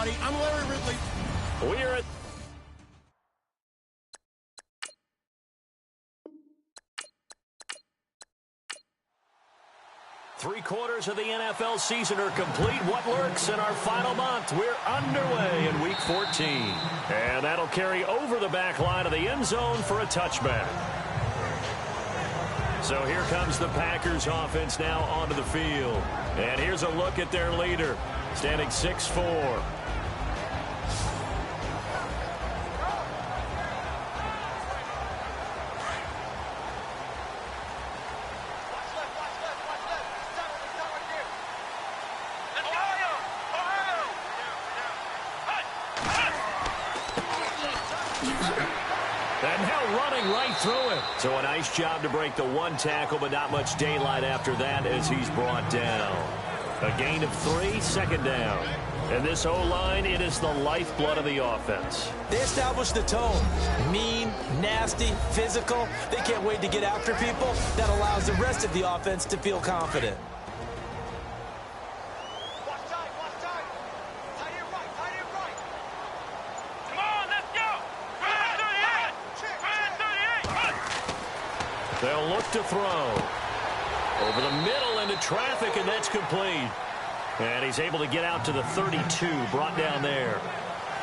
everybody. I'm Larry Ridley. We're at three-quarters of the NFL season are complete. What lurks in our final month? We're underway in Week 14. And that'll carry over the back line of the end zone for a touchback. So here comes the Packers offense now onto the field. And here's a look at their leader, standing 6'4". Through it. So a nice job to break the one tackle, but not much daylight after that as he's brought down. A gain of 3, second down. And this O-line, it is the lifeblood of the offense. They established the tone. Mean, nasty, physical. They can't wait to get after people. That allows the rest of the offense to feel confident. They'll look to throw. Over the middle into traffic, and that's complete. And he's able to get out to the 32, brought down there.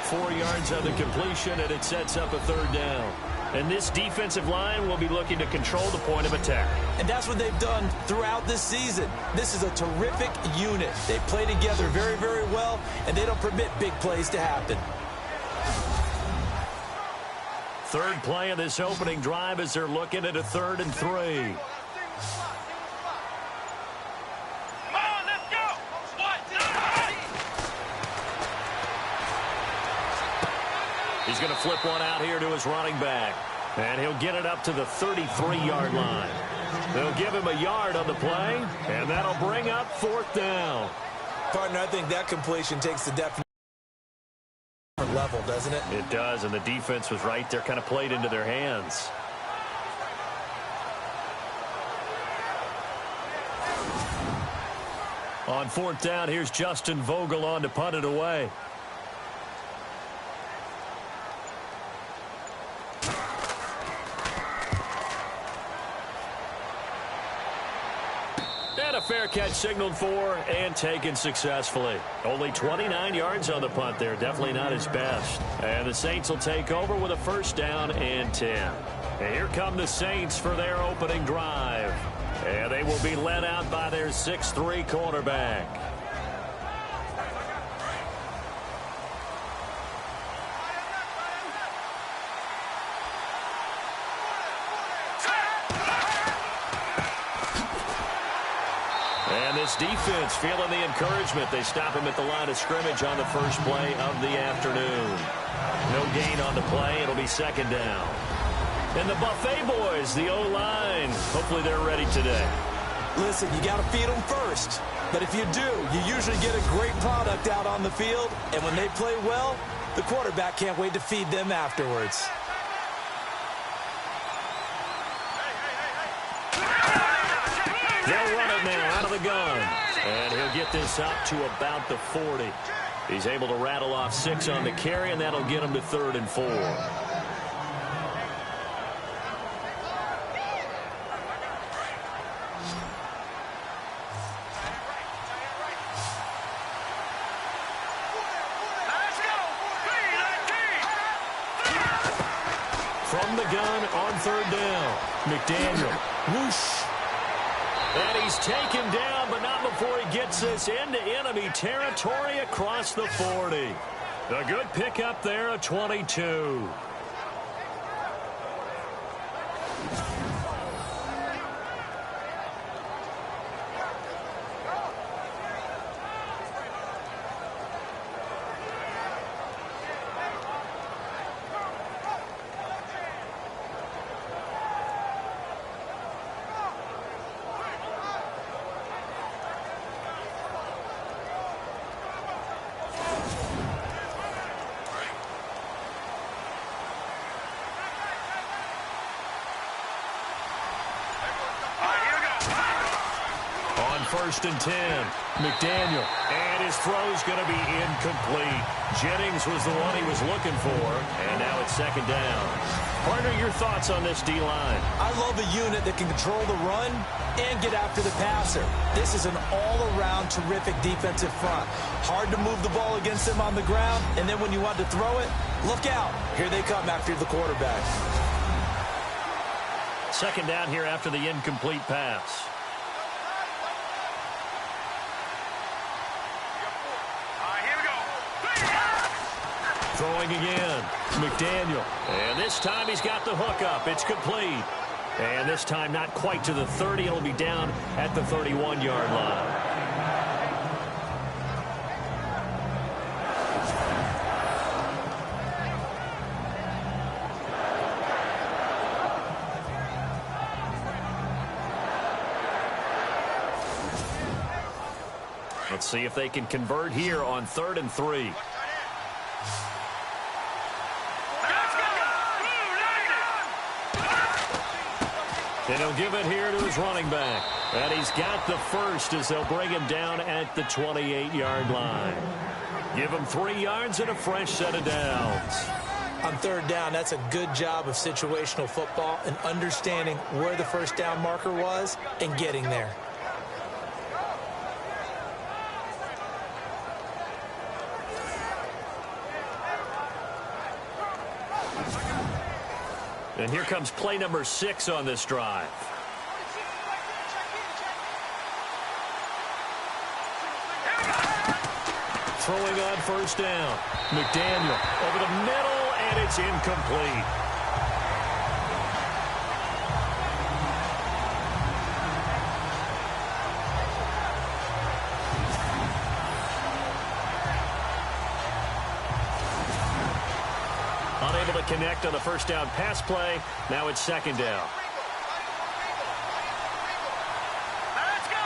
4 yards on the completion, and it sets up a third down. And this defensive line will be looking to control the point of attack. And that's what they've done throughout this season. This is a terrific unit. They play together very, very well, and they don't permit big plays to happen. Third play of this opening drive as they're looking at a 3rd and 3. Come on, let's go! He's going to flip one out here to his running back. And he'll get it up to the 33-yard line. They'll give him a yard on the play, and that'll bring up 4th down. Partner, I think that completion takes the definition level, doesn't it? It does, and the defense was right there, kind of played into their hands. On 4th down, here's Justin Vogel on to punt it away. And a fair catch signaled for and taken successfully. Only 29 yards on the punt there. Definitely not his best. And the Saints will take over with a 1st down and 10. And here come the Saints for their opening drive. And they will be led out by their 6'3" quarterback. And this defense feeling the encouragement. They stop him at the line of scrimmage on the first play of the afternoon. No gain on the play. It'll be 2nd down. And the Buffet boys, the O-line, hopefully they're ready today. Listen, you got to feed them first. But if you do, you usually get a great product out on the field. And when they play well, the quarterback can't wait to feed them afterwards. They'll run it now out of the gun. And he'll get this up to about the 40. He's able to rattle off 6 on the carry, and that'll get him to 3rd and 4. From the gun on 3rd down. McDaniel. Whoosh. And he's taken down, but not before he gets this into enemy territory across the 40. A good pickup there at 22. first and 10. McDaniel. And his throw's going to be incomplete. Jennings was the one he was looking for. And now it's second down. Partner, your thoughts on this D-line? I love a unit that can control the run and get after the passer. This is an all-around terrific defensive front. Hard to move the ball against them on the ground, and then when you want to throw it, look out. Here they come after the quarterback. Second down here after the incomplete pass. Here we go. Throwing again. McDaniel. And this time he's got the hook up. It's complete. And this time not quite to the 30. It'll be down at the 31-yard line. Let's see if they can convert here on 3rd and 3. And he'll give it here to his running back. And he's got the first as they'll bring him down at the 28-yard line. Give him 3 yards and a fresh set of downs. On 3rd down, that's a good job of situational football and understanding where the first down marker was and getting there. And here comes play number 6 on this drive. Throwing on first down. McDaniel over the middle, and it's incomplete. Unable to connect on the first down pass play. Now it's second down. Let's go.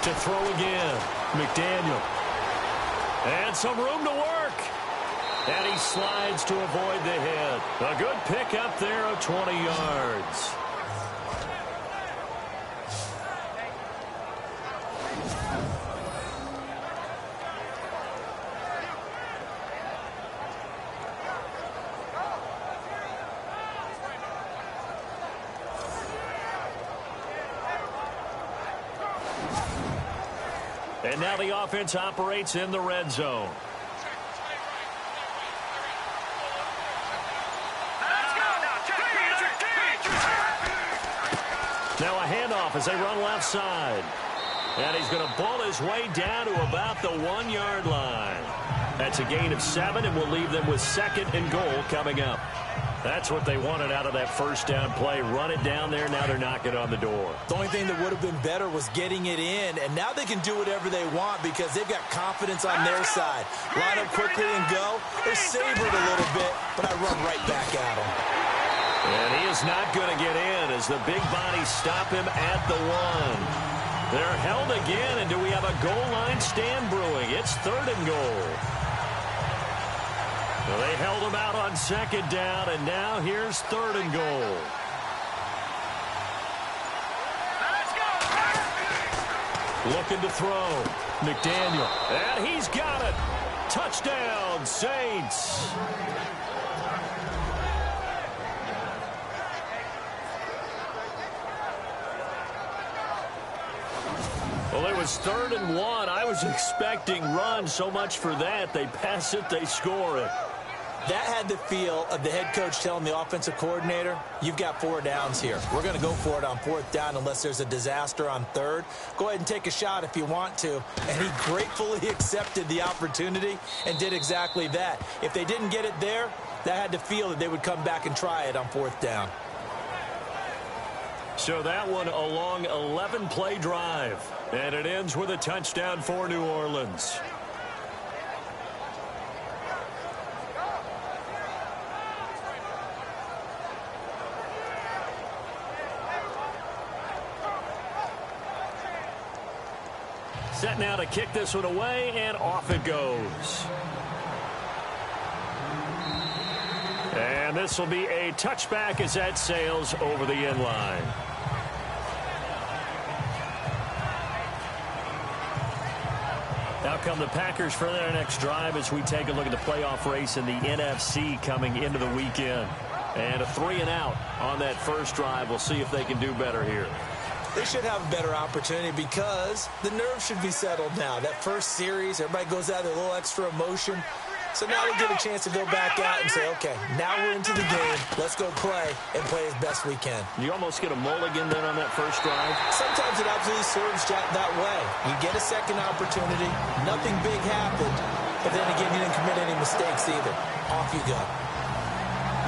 3-19. To throw again. McDaniel. And some room to work. And he slides to avoid the hit. A good pickup there of 20 yards. And now the offense operates in the red zone. Now a handoff as they run left side. And he's going to ball his way down to about the 1-yard line. That's a gain of 7, and will leave them with 2nd and goal coming up. That's what they wanted out of that first down play. Run it down there. Now they're knocking on the door. The only thing that would have been better was getting it in, and now they can do whatever they want because they've got confidence on their side. Line up quickly and go. They savored a little bit, but I run right back at them. And he is not going to get in as the big bodies stop him at the 1. They're held again, and do we have a goal line stand brewing? It's 3rd and goal. Well, they held him out on 2nd down, and now here's 3rd and goal. Looking to throw. McDaniel. And he's got it. Touchdown, Saints. Well, it was 3rd and 1. I was expecting run. So much for that. They pass it, they score it. That had the feel of the head coach telling the offensive coordinator, you've got 4 downs here. We're going to go for it on 4th down unless there's a disaster on 3rd. Go ahead and take a shot if you want to. And he gratefully accepted the opportunity and did exactly that. If they didn't get it there, that had to feel that they would come back and try it on 4th down. So that one a long 11-play drive. And it ends with a touchdown for New Orleans. Set now to kick this one away, and off it goes. And this will be a touchback as that sails over the end line. Out come the Packers for their next drive as we take a look at the playoff race in the NFC coming into the weekend. And a 3-and-out on that first drive. We'll see if they can do better here. They should have a better opportunity because the nerves should be settled now. That first series, everybody goes out with a little extra emotion. So now they get a chance to go back out and say, okay, now we're into the game. Let's go play and play as best we can. You almost get a mulligan then on that first drive? Sometimes it absolutely serves that way. You get a second opportunity. Nothing big happened. But then again, you didn't commit any mistakes either. Off you go.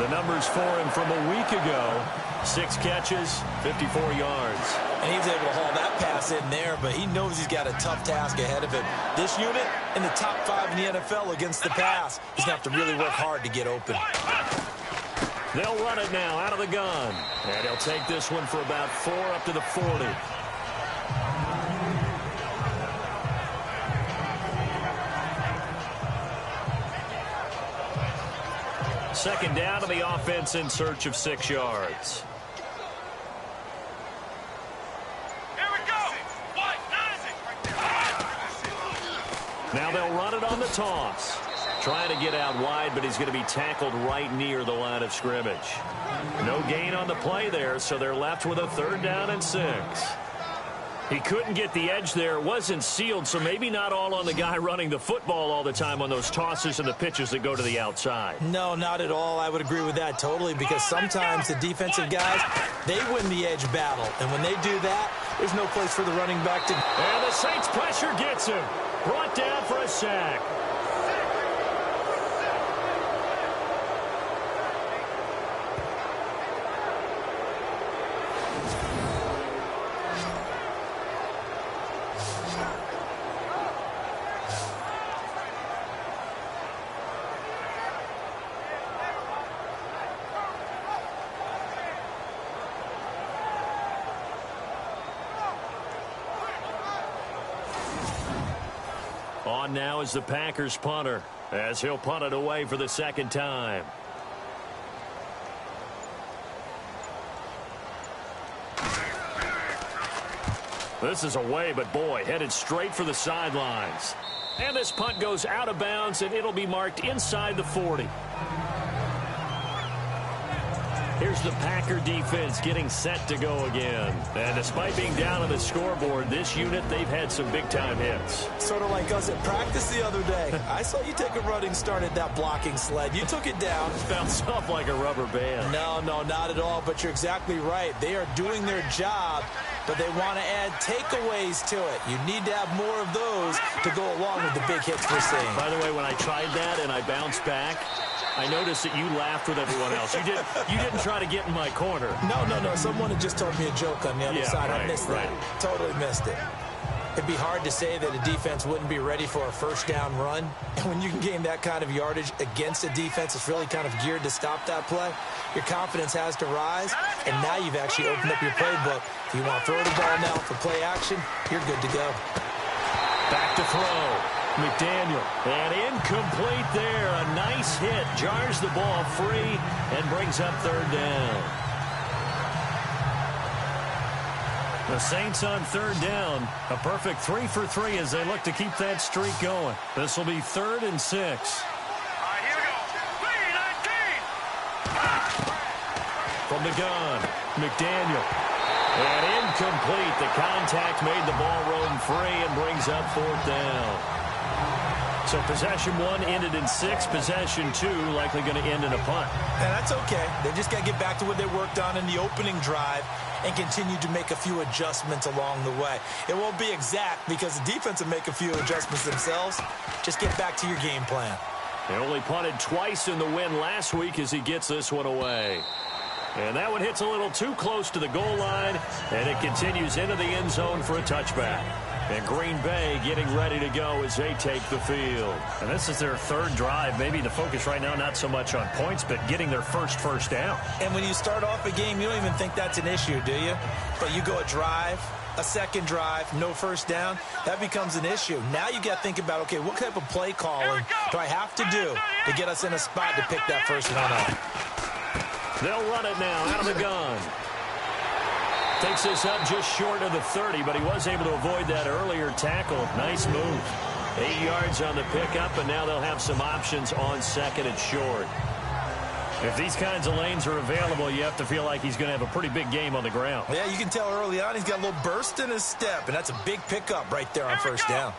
The numbers for him from a week ago. 6 catches, 54 yards. And he was able to haul that pass in there, but he knows he's got a tough task ahead of him. This unit in the top 5 in the NFL against the pass. He's going to have to really work hard to get open. They'll run it now out of the gun. And he'll take this one for about 4 up to the 40. Second down to the offense in search of 6 yards. Now they'll run it on the toss. Trying to get out wide, but he's going to be tackled right near the line of scrimmage. No gain on the play there, so they're left with a 3rd down and 6. He couldn't get the edge there. It wasn't sealed, so maybe not all on the guy running the football all the time on those tosses and the pitches that go to the outside. No, not at all. I would agree with that totally because sometimes the defensive guys, they win the edge battle. And when they do that, there's no place for the running back to... And the Saints pressure gets him. Brought down for a sack. On now is the Packers punter as he'll punt it away for the 2nd time. This is away, but boy, headed straight for the sidelines. And this punt goes out of bounds, and it'll be marked inside the 40. Here's the Packer defense getting set to go again. And despite being down on the scoreboard, this unit, they've had some big-time hits. Sort of like us at practice the other day. I saw you take a running start at that blocking sled. You took it down. Bounced off like a rubber band. No, not at all, but you're exactly right. They are doing their job, but they want to add takeaways to it. You need to have more of those to go along with the big hits we're seeing. By the way, when I tried that and I bounced back, I noticed that you laughed with everyone else. You didn't try to get in my corner. No. Someone had just told me a joke on the other side. Right, I missed that. Totally missed it. It'd be hard to say that a defense wouldn't be ready for a 1st down run. And when you can gain that kind of yardage against a defense that's really kind of geared to stop that play, your confidence has to rise. And now you've actually opened up your playbook. If you want to throw the ball now for play action, you're good to go. Back to throw. McDaniel, and incomplete there. A nice hit, jars the ball free, and brings up 3rd down. The Saints on 3rd down. A perfect 3 for 3 as they look to keep that streak going. This will be 3rd and 6. All right, here we go. 3-19. From the gun, McDaniel. And incomplete. The contact made the ball roam free and brings up 4th down. So possession 1 ended in 6. Possession 2 likely going to end in a punt. And that's okay. They just got to get back to what they worked on in the opening drive and continue to make a few adjustments along the way. It won't be exact because the defense will make a few adjustments themselves. Just get back to your game plan. They only punted twice in the win last week as he gets this one away. And that one hits a little too close to the goal line, and it continues into the end zone for a touchback. And Green Bay getting ready to go as they take the field. And this is their 3rd drive. Maybe the focus right now not so much on points, but getting their first down. And when you start off a game, you don't even think that's an issue, do you? But you go a drive, a 2nd drive, no 1st down, that becomes an issue. Now you got to think about, okay, what type of play calling do I have to do to get us in a spot to pick that 1st one up? They'll run it now out of the gun. Takes this up just short of the 30, but he was able to avoid that earlier tackle. Nice move. 8 yards on the pickup, and now they'll have some options on second and short. If these kinds of lanes are available, you have to feel like he's going to have a pretty big game on the ground. Yeah, you can tell early on he's got a little burst in his step, and that's a big pickup right there on first down.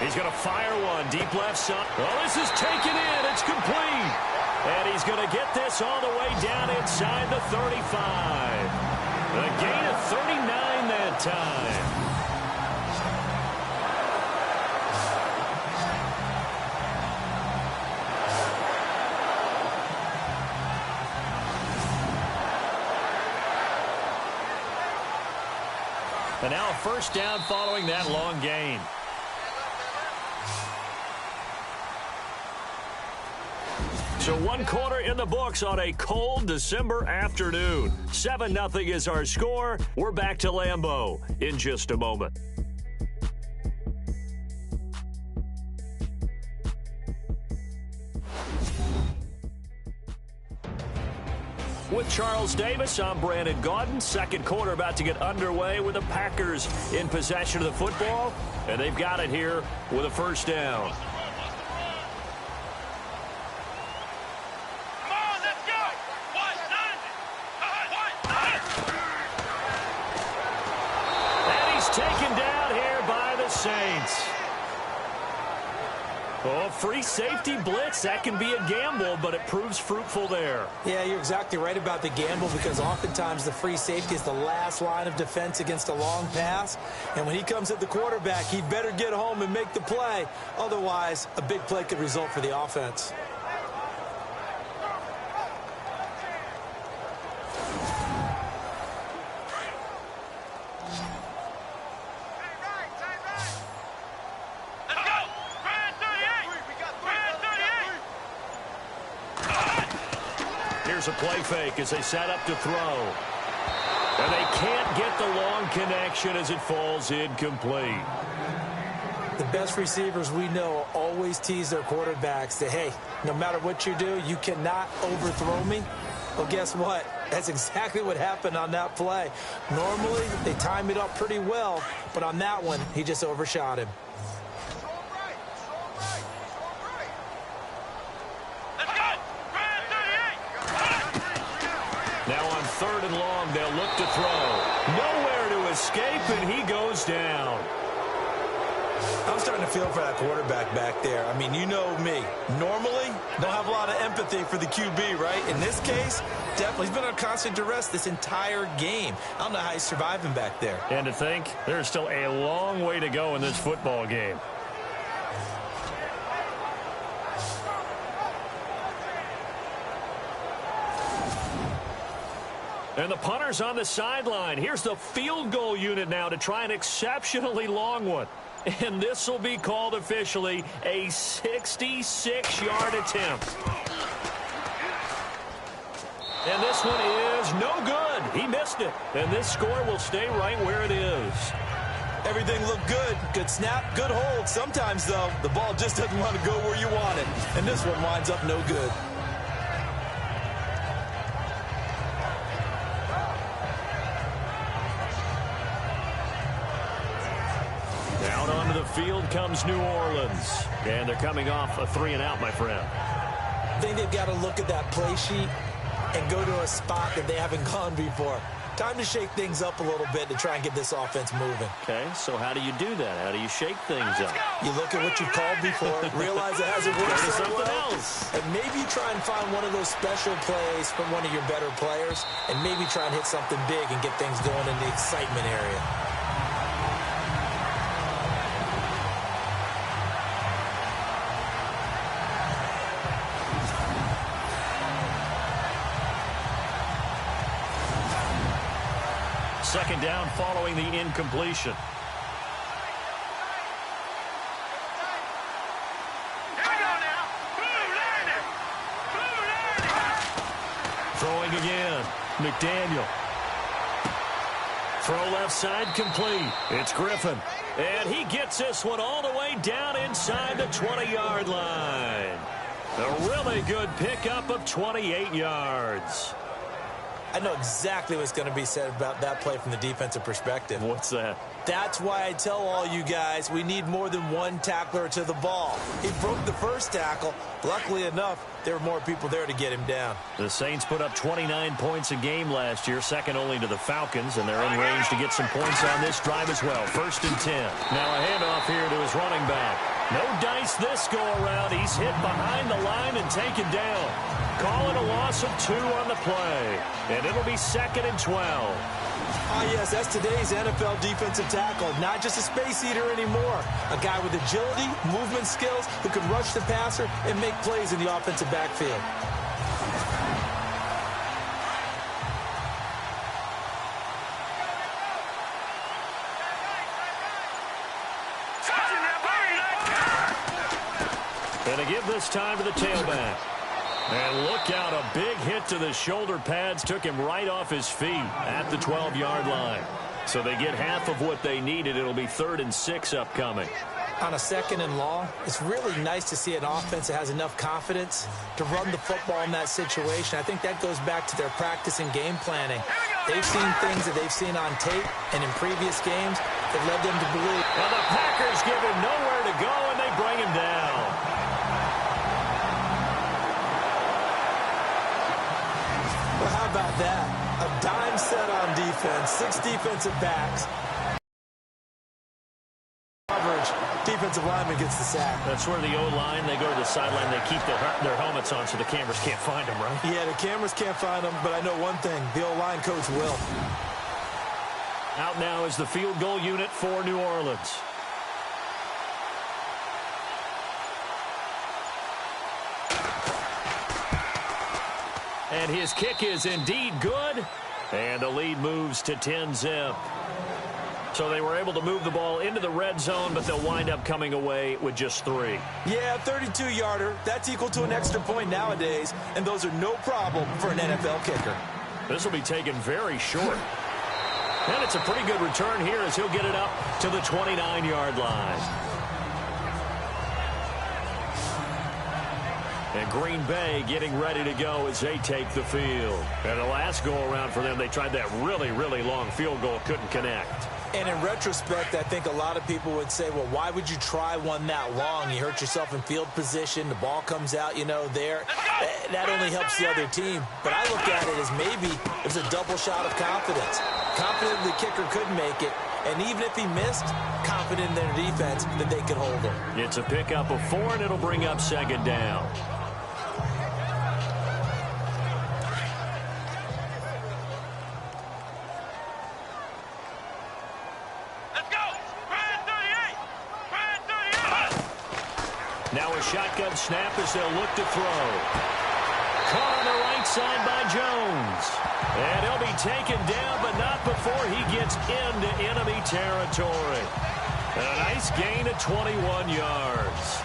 He's going to fire one deep left side. Well, this is taken in. It's complete. And he's going to get this all the way down inside the 35. A gain of 39 that time. And now a first down following that long gain. So 1 quarter in the books on a cold December afternoon. 7-0 is our score. We're back to Lambeau in just a moment. With Charles Davis, I'm Brandon Gaudin. Second quarter about to get underway with the Packers in possession of the football. And they've got it here with a first down. Taken down here by the Saints. Oh, free safety blitz. That can be a gamble, but it proves fruitful there. Yeah, you're exactly right about the gamble because oftentimes the free safety is the last line of defense against a long pass. And when he comes at the quarterback, he better get home and make the play. Otherwise, a big play could result for the offense. Here's a play fake as they set up to throw. And they can't get the long connection as it falls incomplete. The best receivers we know always tease their quarterbacks that, hey, no matter what you do, you cannot overthrow me. Well, guess what? That's exactly what happened on that play. Normally, they time it up pretty well, but on that one, he just overshot him. Now on 3rd and long, they'll look to throw. Nowhere to escape, and he goes down. I'm starting to feel for that quarterback back there. I mean, you know me. Normally, don't have a lot of empathy for the QB, right? In this case, definitely. He's been on constant duress this entire game. I don't know how he's surviving back there. And to think, there's still a long way to go in this football game. And the punter's on the sideline. Here's the field goal unit now to try an exceptionally long one. And this will be called officially a 66-yard attempt. And this one is no good. He missed it. And this score will stay right where it is. Everything looked good. Good snap, good hold. Sometimes, though, the ball just doesn't want to go where you want it. And this one winds up no good. Down onto the field comes New Orleans. And they're coming off a 3-and-out, my friend. I think they've got to look at that play sheet and go to a spot that they haven't gone before. Time to shake things up a little bit to try and get this offense moving. Okay, so how do you do that? How do you shake things up? You look at what you've called before, realize it hasn't worked so something well, else. and maybe try and find one of those special plays from one of your better players, and maybe try and hit something big and get things going in the excitement area. Second down following the incompletion. Throwing again. McDaniel. Throw left side complete. It's Griffin. And he gets this one all the way down inside the 20-yard line. A really good pickup of 28 yards. I know exactly what's going to be said about that play from the defensive perspective. What's that? That's why I tell all you guys we need more than one tackler to the ball. He broke the first tackle. Luckily enough, there were more people there to get him down. The Saints put up 29 points a game last year, second only to the Falcons, and they're in range to get some points on this drive as well. 1st and 10. Now a handoff here to his running back. No dice this go-around. He's hit behind the line and taken down. Calling a loss of 2 on the play, and it'll be 2nd and 12. Ah, yes, that's today's NFL defensive tackle. Not just a space eater anymore. A guy with agility, movement skills, who can rush the passer and make plays in the offensive backfield. And to give this time to the tailback. And look out, a big hit to the shoulder pads took him right off his feet at the 12-yard line. So they get half of what they needed. It'll be 3rd and 6 upcoming. On a 2nd and long, it's really nice to see an offense that has enough confidence to run the football in that situation. I think that goes back to their practice and game planning. They've seen things that they've seen on tape and in previous games that led them to believe. Well, the Packers give him nowhere to go, and they bring him down. Well, how about that? A dime set on defense, 6 defensive backs. Coverage, defensive lineman gets the sack. That's where the O-line, they go to the sideline, they keep their helmets on so the cameras can't find them, right? Yeah, the cameras can't find them, but I know one thing, the O-line coach will. Out now is the field goal unit for New Orleans. And his kick is indeed good. And the lead moves to 10-zip. So they were able to move the ball into the red zone, but they'll wind up coming away with just 3. Yeah, 32-yarder. That's equal to an extra point nowadays, and those are no problem for an NFL kicker. This will be taken very short. And it's a pretty good return here as he'll get it up to the 29-yard line. And Green Bay getting ready to go as they take the field. And the last go-around for them, they tried that really, really long field goal, couldn't connect. And in retrospect, I think a lot of people would say, well, why would you try one that long? You hurt yourself in field position. The ball comes out, there. That only helps the other team. But I look at it as maybe there's a double shot of confidence. Confident the kicker could make it. And even if he missed, confident in their defense that they could hold him. It's a pickup of 4, and it'll bring up 2nd down. Now a shotgun snap as they'll look to throw. Caught on the right side by Jones. And he'll be taken down, but not before he gets into enemy territory. And a nice gain of 21 yards.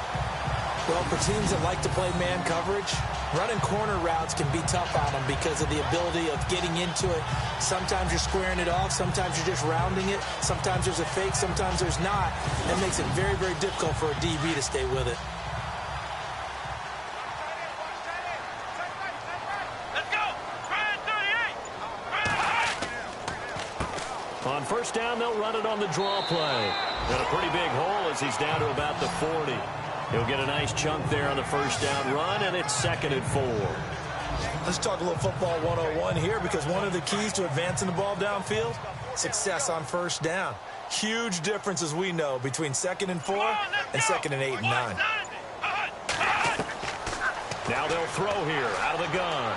Well, for teams that like to play man coverage, running corner routes can be tough on them because of the ability of getting into it. Sometimes you're squaring it off. Sometimes you're just rounding it. Sometimes there's a fake. Sometimes there's not. It makes it very, very difficult for a DB to stay with it. On 1st down, they'll run it on the draw play. Got a pretty big hole as he's down to about the 40. He'll get a nice chunk there on the 1st down run, and it's 2nd and 4. Let's talk a little football 101 here, because one of the keys to advancing the ball downfield, success on 1st down. Huge difference, as we know, between 2nd and 4 and 2nd and 8 and 9. Now they'll throw here out of the gun.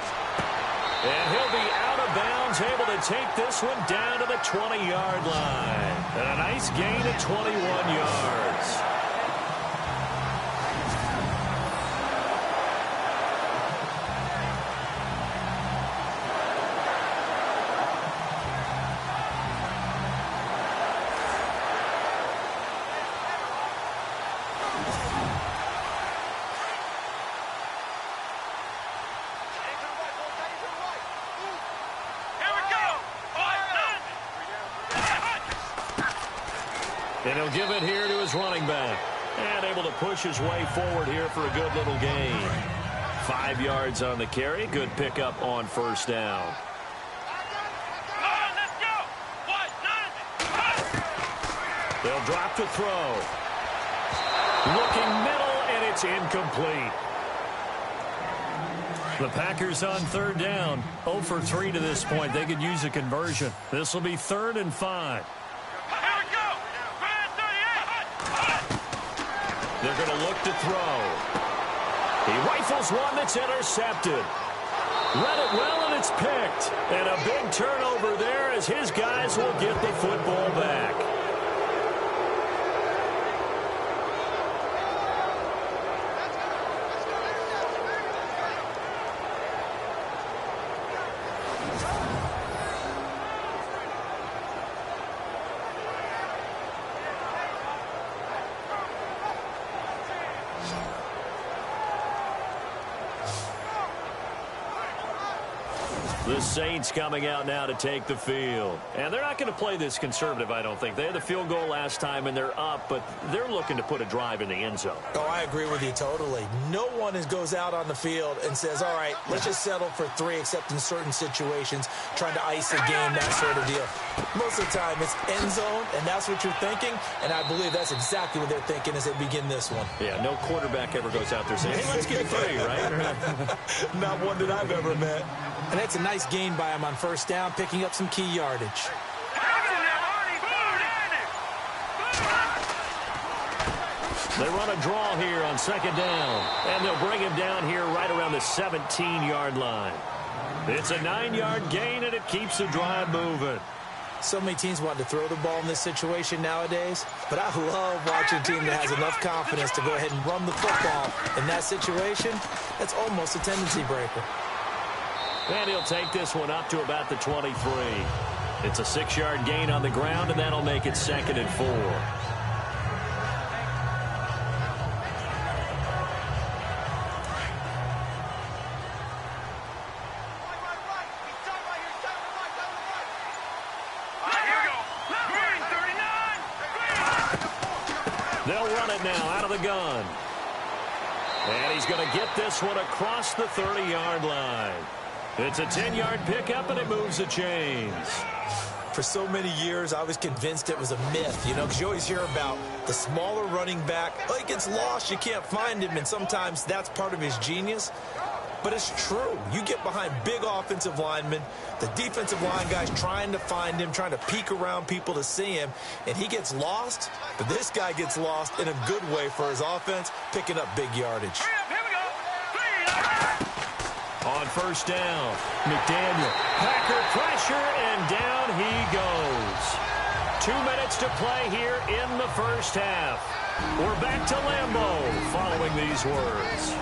And he'll be out of bounds, able to take this one down to the 20-yard line. And a nice gain of 21 yards. And he'll give it here to his running back. And able to push his way forward here for a good little gain. 5 yards on the carry. Good pickup on 1st down. They'll drop to throw. Looking middle, and it's incomplete. The Packers on third down. 0 for 3 to this point. They could use a conversion. This will be 3rd and 5. They're going to look to throw. He rifles one that's intercepted. Read it well, and it's picked. And a big turnover there as his guys will get the football back. The Saints coming out now to take the field. And they're not going to play this conservative, I don't think. They had the field goal last time, and they're up, but they're looking to put a drive in the end zone. Oh, I agree with you totally. No one goes out on the field and says, all right, let's just settle for 3, except in certain situations, trying to ice a game, that sort of deal. Most of the time, it's end zone, and that's what you're thinking, and I believe that's exactly what they're thinking as they begin this one. Yeah, no quarterback ever goes out there saying, hey, let's get 3, right? Not one that I've ever met. And that's a nice gain by him on first down, picking up some key yardage. They run a draw here on second down, and they'll bring him down here right around the 17-yard line. It's a 9-yard gain, and it keeps the drive moving. So many teams want to throw the ball in this situation nowadays, but I love watching a team that has enough confidence to go ahead and run the football. In that situation, that's almost a tendency breaker. And he'll take this one up to about the 23. It's a 6-yard gain on the ground, and that'll make it 2nd and 4. They'll run it now out of the gun. And he's going to get this one across the 30-yard line. It's a 10-yard pickup, and it moves the chains. For so many years, I was convinced it was a myth, because you always hear about the smaller running back. Oh, he gets lost, you can't find him, and sometimes that's part of his genius. But it's true. You get behind big offensive linemen, the defensive line guys trying to find him, trying to peek around people to see him, and he gets lost. But this guy gets lost in a good way for his offense, picking up big yardage. On first down, McDaniel. Packer pressure, and down he goes. 2 minutes to play here in the first half. We're back to Lambeau following these words.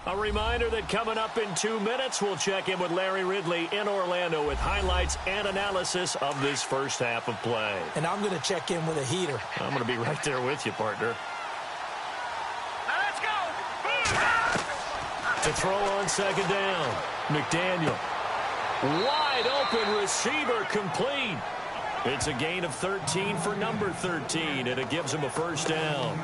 A reminder that coming up in 2 minutes, we'll check in with Larry Ridley in Orlando with highlights and analysis of this first half of play. And I'm going to check in with a heater. I'm going to be right there with you, partner. Now let's go. To throw on second down, McDaniel. Wide open receiver, complete. It's a gain of 13 for number 13, and it gives him a first down.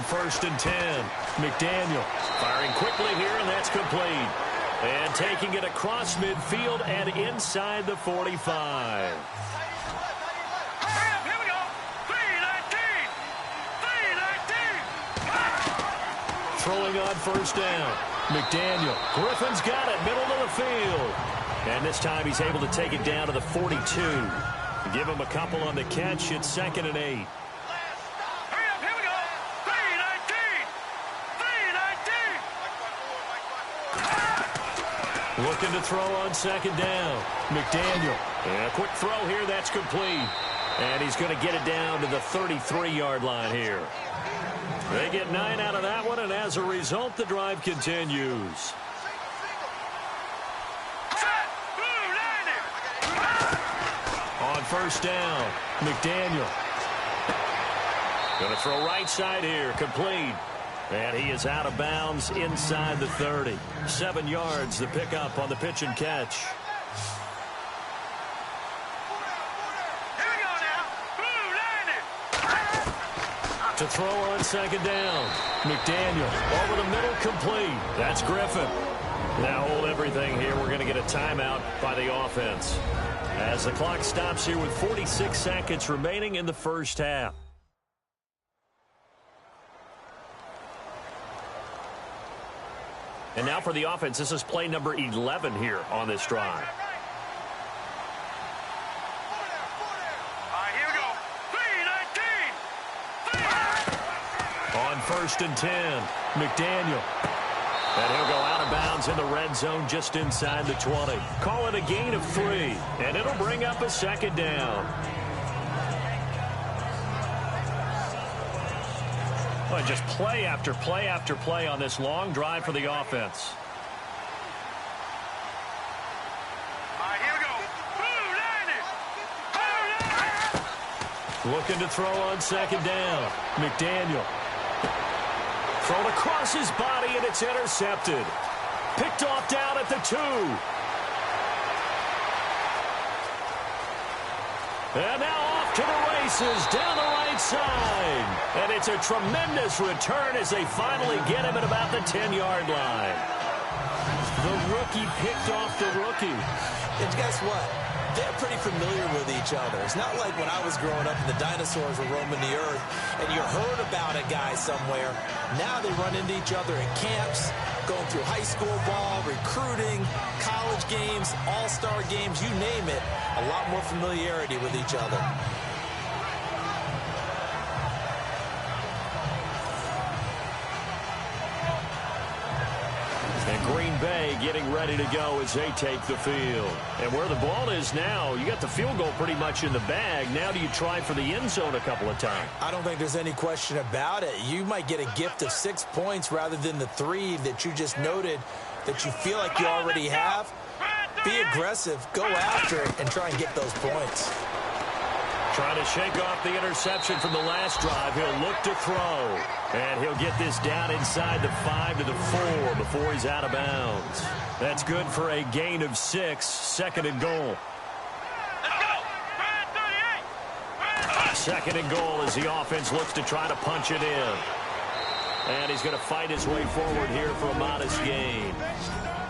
First and 10. McDaniel firing quickly here, and that's complete. And taking it across midfield and inside the 45. Here we go. 319. 319. Throwing on first down. McDaniel. Griffin's got it, middle of the field. And this time he's able to take it down to the 42. Give him a couple on the catch. It's 2nd and 8. Looking to throw on second down. McDaniel. And a quick throw here. That's complete. And he's going to get it down to the 33-yard line here. They get 9 out of that one, and as a result, the drive continues. On first down, McDaniel. Going to throw right side here, complete. And he is out of bounds inside the 30. 7 yards, the pickup on the pitch and catch. To throw on second down. McDaniel over the middle, complete. That's Griffin. Now hold everything here. We're going to get a timeout by the offense as the clock stops here with 46 seconds remaining in the first half. And now for the offense, this is play number 11 here on this drive. Here we go. 3-19. On first and 10, McDaniel. And he'll go out of bounds in the red zone just inside the 20. Call it a gain of 3, and it'll bring up a second down. Well, just play after play after play on this long drive for the offense. Here we go. Looking to throw on second down. McDaniel. Thrown across his body, and it's intercepted. Picked off down at the 2. And now off to the races down the right side. And it's a tremendous return as they finally get him at about the 10-yard line. The rookie picked off the rookie. And guess what? They're pretty familiar with each other. It's not like when I was growing up and the dinosaurs were roaming the earth and you heard about a guy somewhere. Now they run into each other in camps, going through high school ball, recruiting, college games, all-star games, you name it. A lot more familiarity with each other. And Green Bay getting ready to go as they take the field. And where the ball is now, you got the field goal pretty much in the bag. Now do you try for the end zone a couple of times? I don't think there's any question about it. You might get a gift of 6 points rather than the 3 that you just noted that you feel like you already have. Be aggressive, go after it, and try and get those points. Trying to shake off the interception from the last drive. He'll look to throw. And he'll get this down inside the 5 to the 4 before he's out of bounds. That's good for a gain of 6, second and goal. Let's go. 38. Second and goal as the offense looks to try to punch it in. And he's going to fight his way forward here for a modest gain.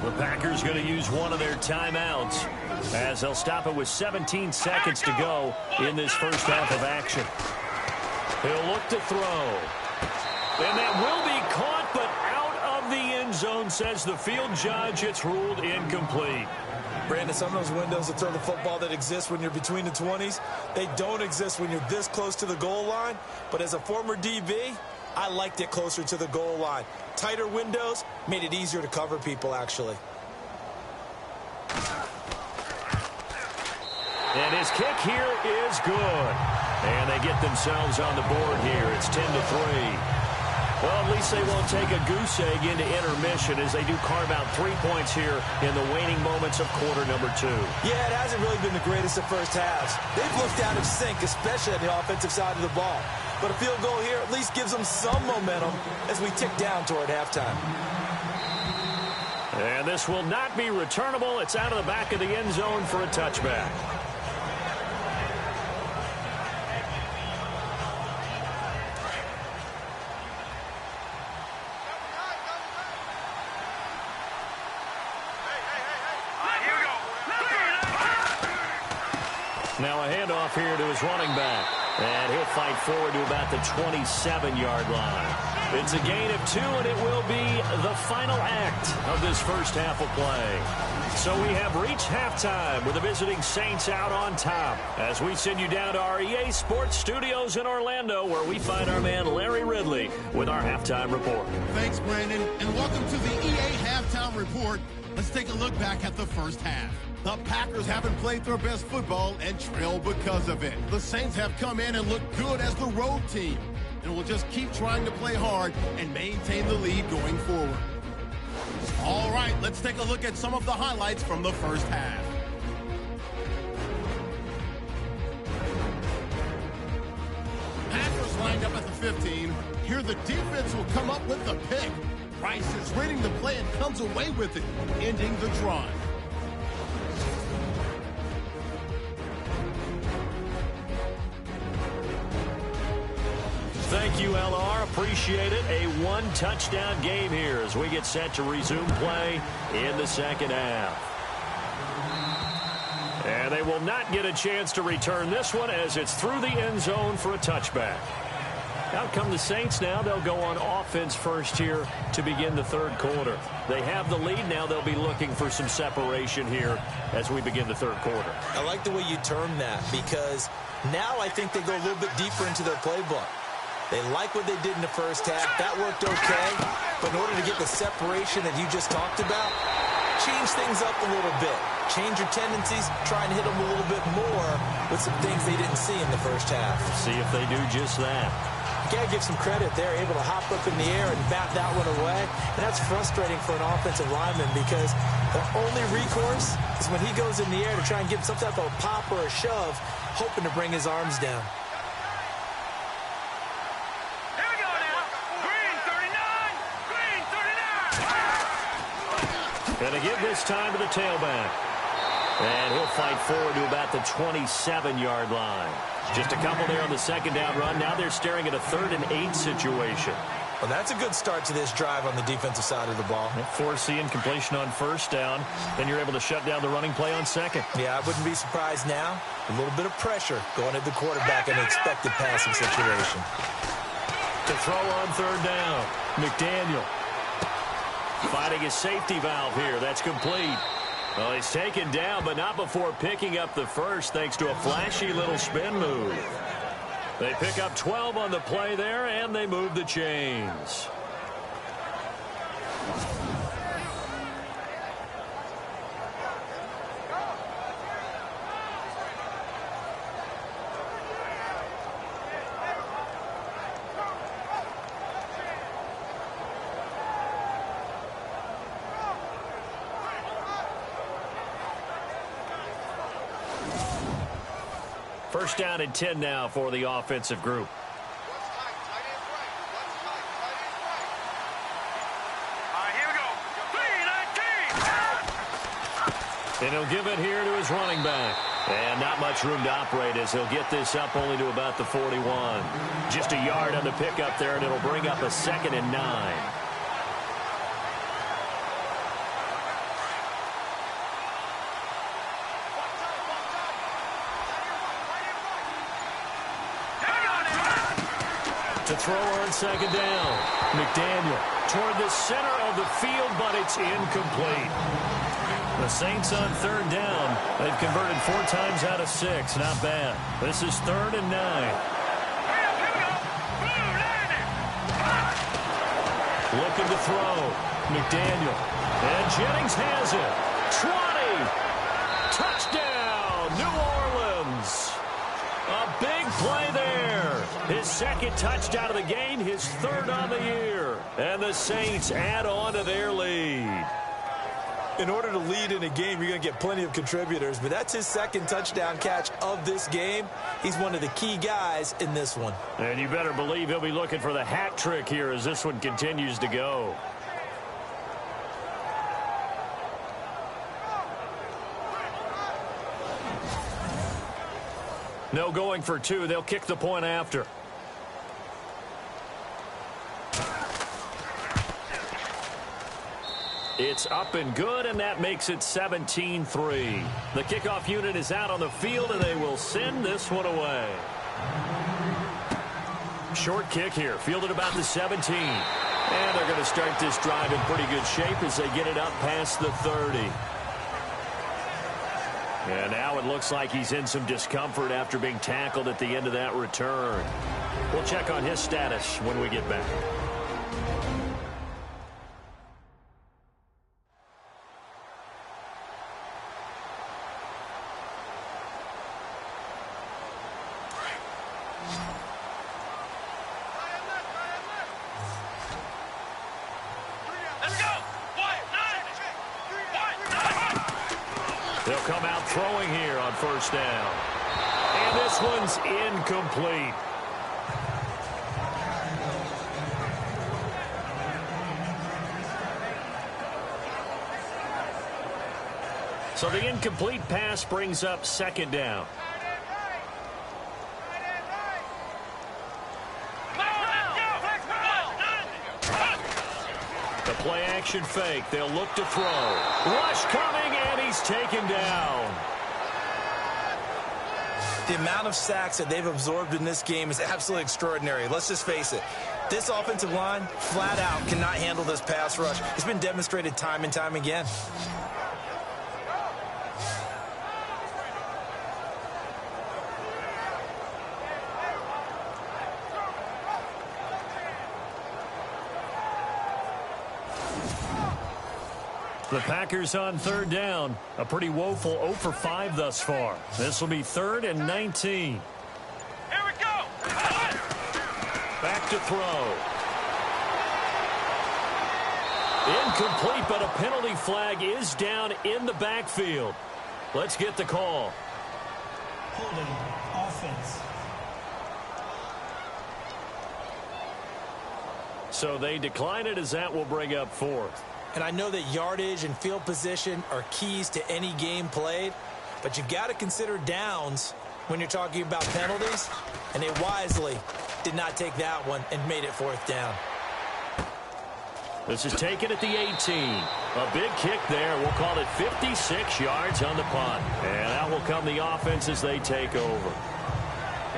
The Packers going to use one of their timeouts as they'll stop it with 17 seconds to go in this first half of action. He'll look to throw. And that will be caught, but out of the end zone, says the field judge. It's ruled incomplete. Brandon, some of those windows to throw the football that exist when you're between the 20s, they don't exist when you're this close to the goal line. But as a former DB, I liked it closer to the goal line. Tighter windows made it easier to cover people, actually. And his kick here is good. And they get themselves on the board here. It's 10-3. Well, at least they won't take a goose egg into intermission as they do carve out 3 points here in the waning moments of quarter number 2. Yeah, it hasn't really been the greatest of first halves. They've looked out of sync, especially on the offensive side of the ball. But a field goal here at least gives them some momentum as we tick down toward halftime. And this will not be returnable. It's out of the back of the end zone for a touchback. Now a handoff here to his running back. And he'll fight forward to about the 27-yard line. It's a gain of 2, and it will be the final act of this first half of play. So we have reached halftime with the visiting Saints out on top as we send you down to our EA Sports Studios in Orlando, where we find our man Larry Ridley with our halftime report. Thanks, Brandon, and welcome to the EA Halftime report. Let's take a look back at the first half. The Packers haven't played their best football and trail because of it. The Saints have come in and looked good as the road team, and will just keep trying to play hard and maintain the lead going forward. All right, let's take a look at some of the highlights from the first half. Packers lined up at the 15. Here the defense will come up with the pick. Rice is reading the play and comes away with it, ending the drive. Thank you, LR. Appreciate it. A one-touchdown game here as we get set to resume play in the second half. And they will not get a chance to return this one as it's through the end zone for a touchback. Out come the Saints now. They'll go on offense first here to begin the third quarter. They have the lead. Now they'll be looking for some separation here as we begin the third quarter. I like the way you term that because now I think they go a little bit deeper into their playbook. They like what they did in the first half. That worked okay. But in order to get the separation that you just talked about, change things up a little bit. Change your tendencies. Try and hit them a little bit more with some things they didn't see in the first half. See if they do just that. You got to give some credit. They're able to hop up in the air and bat that one away. And that's frustrating for an offensive lineman because the only recourse is when he goes in the air to try and give some type of a pop or a shove, hoping to bring his arms down. And to give this time to the tailback. And he'll fight forward to about the 27-yard line. Just a couple there on the second down run. Now they're staring at a 3rd and 8 situation. Well, that's a good start to this drive on the defensive side of the ball. Forcing completion on first down. Then you're able to shut down the running play on second. Yeah, I wouldn't be surprised now. A little bit of pressure going at the quarterback in an expected passing situation. To throw on third down. McDaniel. Fighting his safety valve here. That's complete. Well, he's taken down, but not before picking up the first thanks to a flashy little spin move. They pick up 12 on the play there, and they move the chains. First down and 10 now for the offensive group. Here we go. 3-19. And he'll give it here to his running back. And not much room to operate as he'll get this up only to about the 41. Just a yard on the pickup there, and it'll bring up a 2nd and 9. To throw on second down. McDaniel toward the center of the field, but it's incomplete. The Saints on third down. They've converted 4 times out of 6. Not bad. This is 3rd and 9. Looking to throw. McDaniel. And Jennings has it. 20. Touchdown, New Orleans. A big play there. His 2nd touchdown of the game, his 3rd on the year. And the Saints add on to their lead. In order to lead in a game, you're going to get plenty of contributors, but that's his 2nd touchdown catch of this game. He's one of the key guys in this one. And you better believe he'll be looking for the hat trick here as this one continues to go. No going for 2. They'll kick the point after. It's up and good, and that makes it 17-3. The kickoff unit is out on the field, and they will send this one away. Short kick here, fielded about the 17. And they're going to start this drive in pretty good shape as they get it up past the 30. And now it looks like he's in some discomfort after being tackled at the end of that return. We'll check on his status when we get back. They'll come out throwing here on first down. And this one's incomplete. So the incomplete pass brings up second down. The play action fake. They'll look to throw. Rush coming, and he's taken down. The amount of sacks that they've absorbed in this game is absolutely extraordinary. Let's just face it. This offensive line, flat out, cannot handle this pass rush. It's been demonstrated time and time again. The Packers on third down. A pretty woeful 0 for 5 thus far. This will be 3rd and 19. Here we go. Back to throw. Incomplete, but a penalty flag is down in the backfield. Let's get the call. Holding offense. So they decline it, as that will bring up 4th. And I know that yardage and field position are keys to any game played, but you've got to consider downs when you're talking about penalties, and they wisely did not take that one and made it 4th down. This is taken at the 18. A big kick there. We'll call it 56 yards on the punt. And out will come the offense as they take over.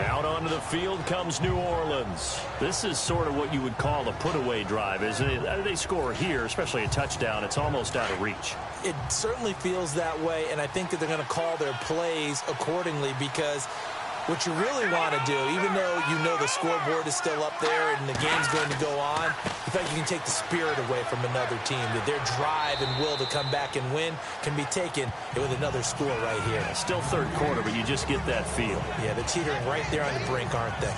Out onto the field comes New Orleans. This is sort of what you would call a put-away drive, isn't it? They score here, especially a touchdown. It's almost out of reach. It certainly feels that way, and I think that they're going to call their plays accordingly, because what you really want to do, even though you know the scoreboard is still up there and the game's going to go on, in fact, you can take the spirit away from another team, that their drive and will to come back and win can be taken with another score right here. Still 3rd quarter, but you just get that feel. Yeah, they're teetering right there on the brink, aren't they?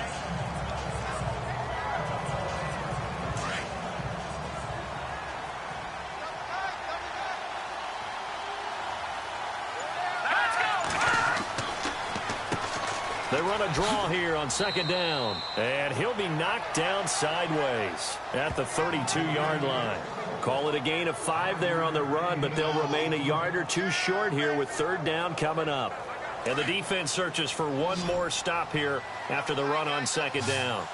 They run a draw here on 2nd down. And he'll be knocked down sideways at the 32-yard line. Call it a gain of 5 there on the run, but they'll remain a yard or 2 short here with 3rd down coming up. And the defense searches for one more stop here after the run on 2nd down.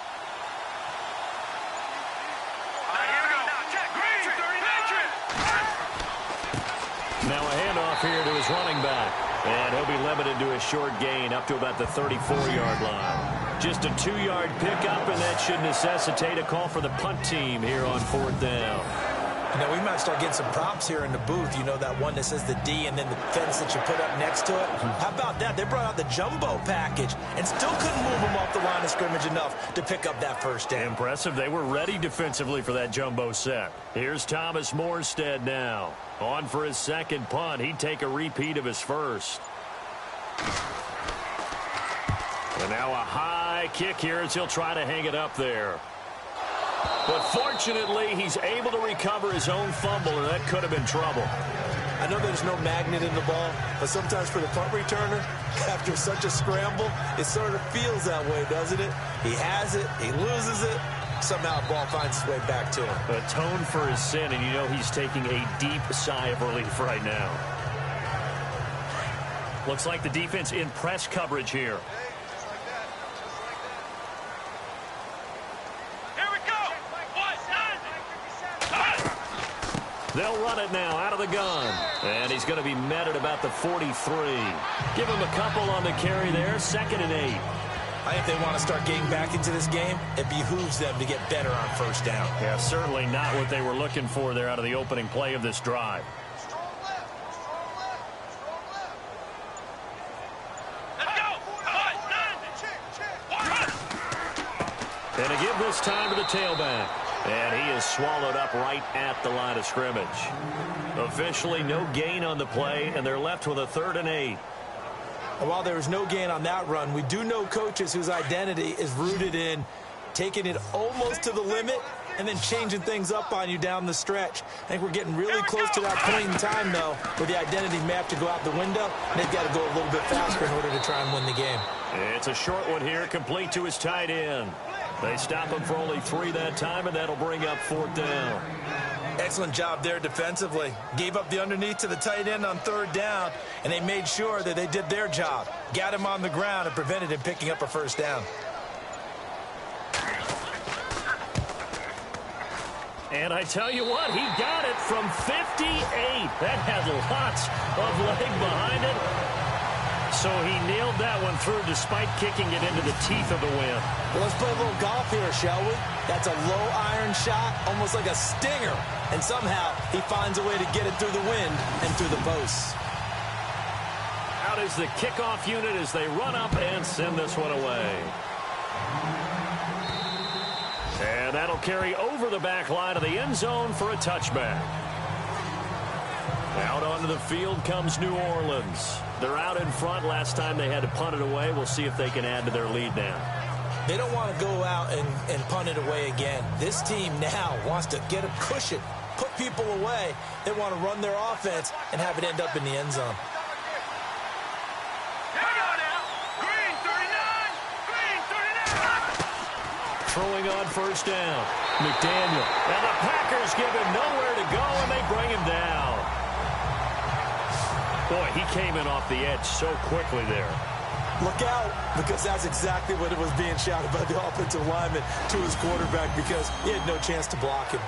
Now a handoff here to his running back. And he'll be limited to a short gain up to about the 34-yard line. Just a 2-yard pickup, and that should necessitate a call for the punt team here on 4th down. You know, we might start getting some props here in the booth. You know, that one that says the D and then the fence that you put up next to it. How about that? They brought out the jumbo package and still couldn't move them off the line of scrimmage enough to pick up that 1st down. Impressive. They were ready defensively for that jumbo set. Here's Thomas Morstead now. On for his 2nd punt. He'd take a repeat of his 1st. And now a high kick here as he'll try to hang it up there. But fortunately, he's able to recover his own fumble, and that could have been trouble. I know there's no magnet in the ball, but sometimes for the punt returner, after such a scramble, it sort of feels that way, doesn't it? He has it, he loses it, somehow the ball finds its way back to him. Atone for his sin, and you know he's taking a deep sigh of relief right now. Looks like the defense in press coverage here. They'll run it now out of the gun. And he's going to be met at about the 43. Give him a couple on the carry there. 2nd and 8. I think they want to start getting back into this game. It behooves them to get better on 1st down. Yeah, certainly not what they were looking for there out of the opening play of this drive. And to give this time to the tailback. And he is swallowed up right at the line of scrimmage. Officially no gain on the play, and they're left with a 3rd and 8. And while there was no gain on that run, we do know coaches whose identity is rooted in taking it almost to the limit and then changing things up on you down the stretch. I think we're getting really close to that point in time, though, where the identity map to go out the window, and they've got to go a little bit faster in order to try and win the game. It's a short one here, complete to his tight end. They stop him for only 3 that time, and that'll bring up 4th down. Excellent job there defensively. Gave up the underneath to the tight end on 3rd down, and they made sure that they did their job. Got him on the ground and prevented him picking up a 1st down. And I tell you what, he got it from 58. That had lots of leg behind it. So he nailed that one through despite kicking it into the teeth of the wind. Well, let's play a little golf here, shall we? That's a low iron shot, almost like a stinger. And somehow he finds a way to get it through the wind and through the posts. Out is the kickoff unit as they run up and send this one away. And that'll carry over the back line of the end zone for a touchback. Out onto the field comes New Orleans. They're out in front. Last time they had to punt it away. We'll see if they can add to their lead now. They don't want to go out and punt it away again. This team now wants to get a cushion, put people away. They want to run their offense and have it end up in the end zone. Throwing on 1st down. McDaniel. And the Packers give him nowhere to go, and they bring him down. Boy, he came in off the edge so quickly there. Look out, because that's exactly what it was being shouted by the offensive lineman to his quarterback, because he had no chance to block him.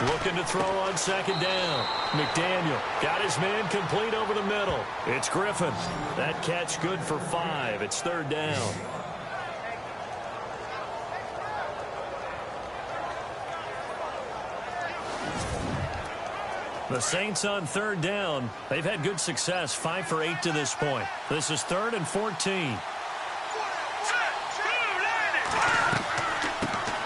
Looking to throw on 2nd down. McDaniel got his man complete over the middle. It's Griffin. That catch good for 5. It's 3rd down. The Saints on 3rd down. They've had good success, 5 for 8 to this point. This is 3rd and 14.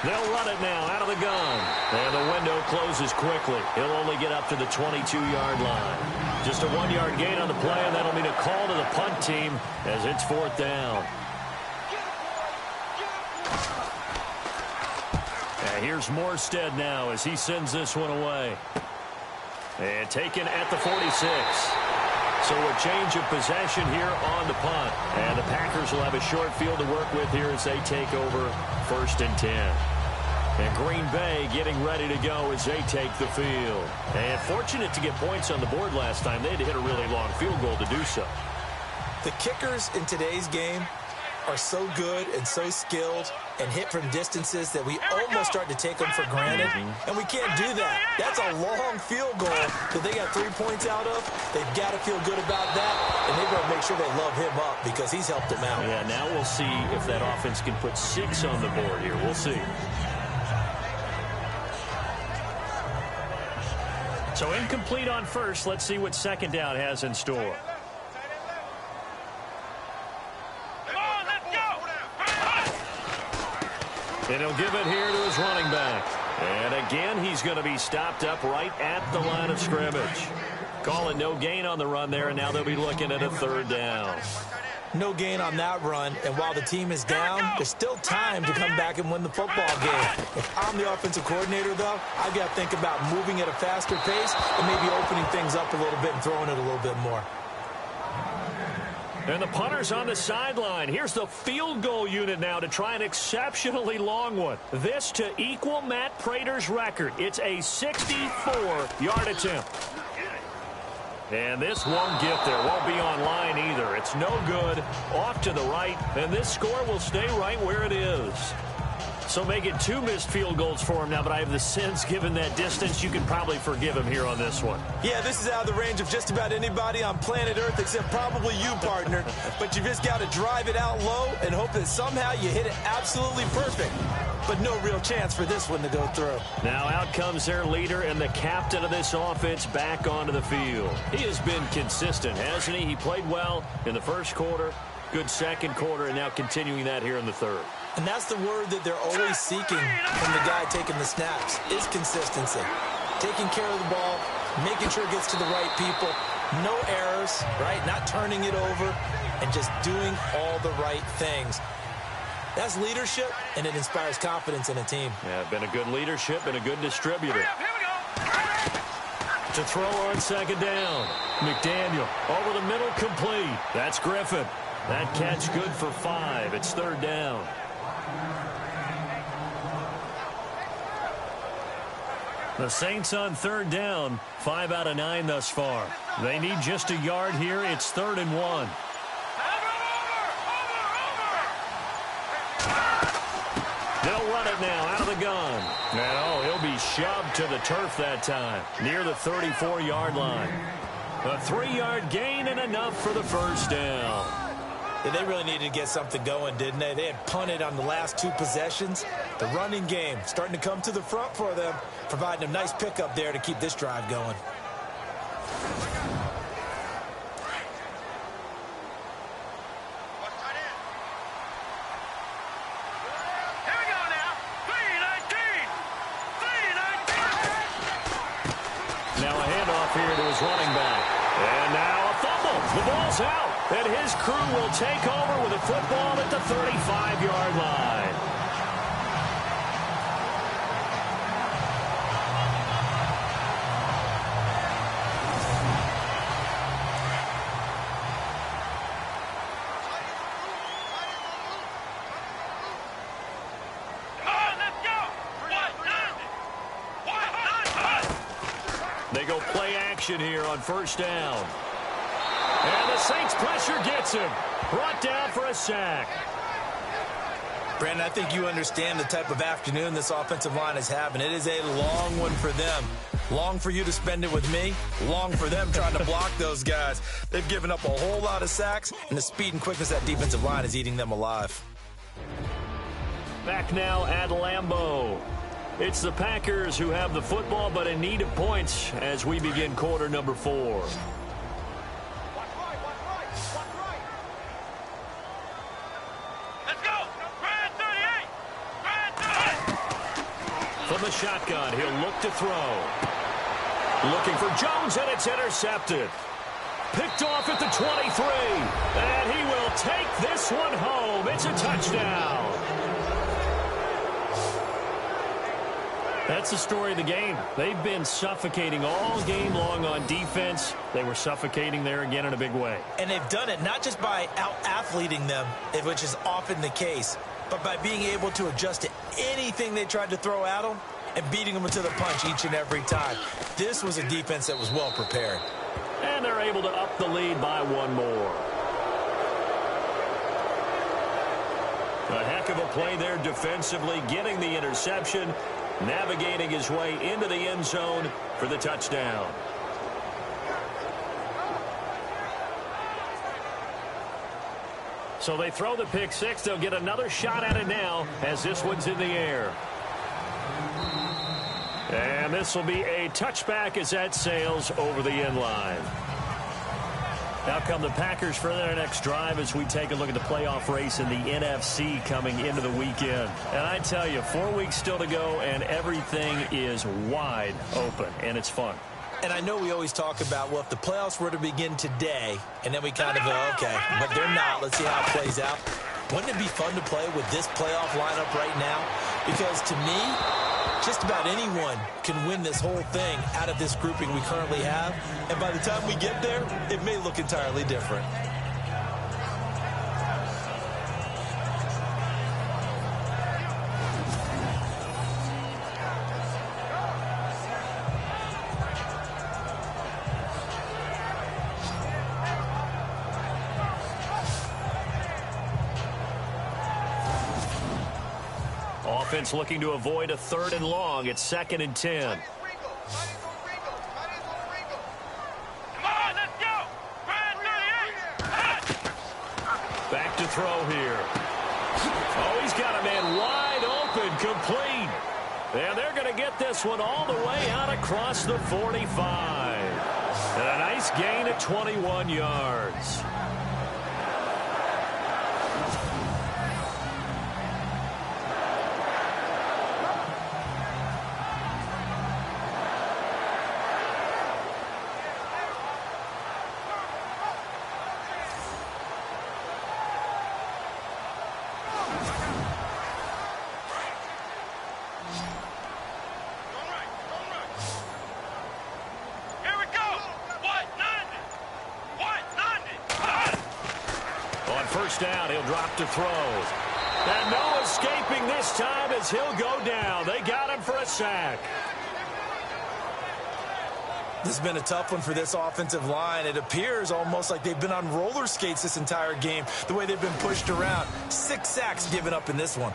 They'll run it now out of the gun. And the window closes quickly. He'll only get up to the 22-yard line. Just a 1-yard gain on the play, and that'll mean a call to the punt team as it's 4th down. And here's Morstead now as he sends this one away. And taken at the 46. So a change of possession here on the punt. And the Packers will have a short field to work with here as they take over 1st and 10. And Green Bay getting ready to go as they take the field. And fortunate to get points on the board last time. They had to hit a really long field goal to do so. The kickers in today's game are so good and so skilled and hit from distances that we almost start to take them for granted. And we can't do that. That's a long field goal that they got 3 points out of. They've got to feel good about that, and they've got to make sure they love him up because he's helped them out. Yeah, now we'll see if that offense can put 6 on the board here. We'll see. So incomplete on 1st. Let's see what 2nd down has in store. And he'll give it here to his running back. And again, he's going to be stopped up right at the line of scrimmage. Calling no gain on the run there, and now they'll be looking at a 3rd down. No gain on that run, and while the team is down, there's still time to come back and win the football game. If I'm the offensive coordinator, though, I've got to think about moving at a faster pace and maybe opening things up a little bit and throwing it a little bit more. And the punter's on the sideline. Here's the field goal unit now to try an exceptionally long one. This to equal Matt Prater's record. It's a 64-yard attempt. And this won't get there. Won't be on line either. It's no good. Off to the right. And this score will stay right where it is. So make it 2 missed field goals for him now, but I have the sense, given that distance, you can probably forgive him here on this one. Yeah, this is out of the range of just about anybody on planet Earth except probably you, partner. But you just got to drive it out low and hope that somehow you hit it absolutely perfect. But no real chance for this one to go through. Now out comes their leader and the captain of this offense back onto the field. He has been consistent, hasn't he? He played well in the first quarter, good second quarter, and now continuing that here in the third. And that's the word that they're always seeking from the guy taking the snaps, is consistency. Taking care of the ball, making sure it gets to the right people, no errors, right? Not turning it over, and just doing all the right things. That's leadership, and it inspires confidence in a team. Yeah, been a good leadership and a good distributor. To throw on second down. McDaniel over the middle, complete. That's Griffin. That catch good for 5. It's third down. The Saints on third down, 5 out of 9 thus far. They need just a yard here. It's 3rd and 1. They'll run it now out of the gun. And, he'll be shoved to the turf that time, near the 34-yard line. A 3-yard gain and enough for the first down. Yeah, they really needed to get something going, didn't they? They had punted on the last 2 possessions. The running game starting to come to the front for them, providing a nice pickup there to keep this drive going. Now a handoff here to his running back. And now a fumble. The ball's out. And his crew will take over with a football at the 35-yard line. They go play action here on first down. And the Saints pressure gets him. Brought down for a sack. Brandon, I think you understand the type of afternoon this offensive line is having. It is a long one for them. Long for you to spend it with me. Long for them trying to block those guys. They've given up a whole lot of sacks, and the speed and quickness of that defensive line is eating them alive. Back now at Lambeau. It's the Packers who have the football, but in need of points as we begin quarter number 4. From the shotgun, he'll look to throw. Looking for Jones, and it's intercepted. Picked off at the 23. And he will take this one home. It's a touchdown. That's the story of the game. They've been suffocating all game long on defense. They were suffocating there again in a big way. And they've done it not just by out-athleting them, which is often the case, but by being able to adjust to anything they tried to throw at them and beating them to the punch each and every time. This was a defense that was well prepared. And they're able to up the lead by 1 more. A heck of a play there defensively, getting the interception, navigating his way into the end zone for the touchdown. So they throw the pick 6. They'll get another shot at it now as this one's in the air. And this will be a touchback as that sails over the end line. Now come the Packers for their next drive as we take a look at the playoff race in the NFC coming into the weekend. And I tell you, 4 weeks still to go, and everything is wide open, and it's fun. And I know we always talk about, well, if the playoffs were to begin today, and then we kind of go, okay, but they're not. Let's see how it plays out. Wouldn't it be fun to play with this playoff lineup right now? Because to me, just about anyone can win this whole thing out of this grouping we currently have. And by the time we get there, it may look entirely different. defense looking to avoid a 3rd and long. It's 2nd and 10. Back to throw here. Oh, he's got a man wide open, complete. And they're going to get this one all the way out across the 45. And a nice gain of 21 yards. First down, he'll drop to throw. And no escaping this time as he'll go down. They got him for a sack. This has been a tough one for this offensive line. It appears almost like they've been on roller skates this entire game, the way they've been pushed around. 6 sacks given up in this one.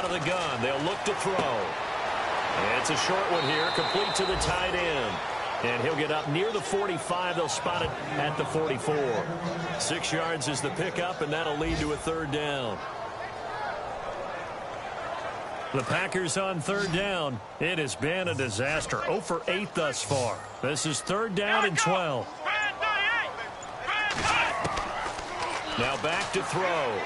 The gun. They'll look to throw. And it's a short one here, complete to the tight end. And he'll get up near the 45. They'll spot it at the 44. 6 yards is the pickup, and that'll lead to a 3rd down. The Packers on 3rd down. It has been a disaster. 0 for 8 thus far. This is 3rd down and 12. Now back to throw.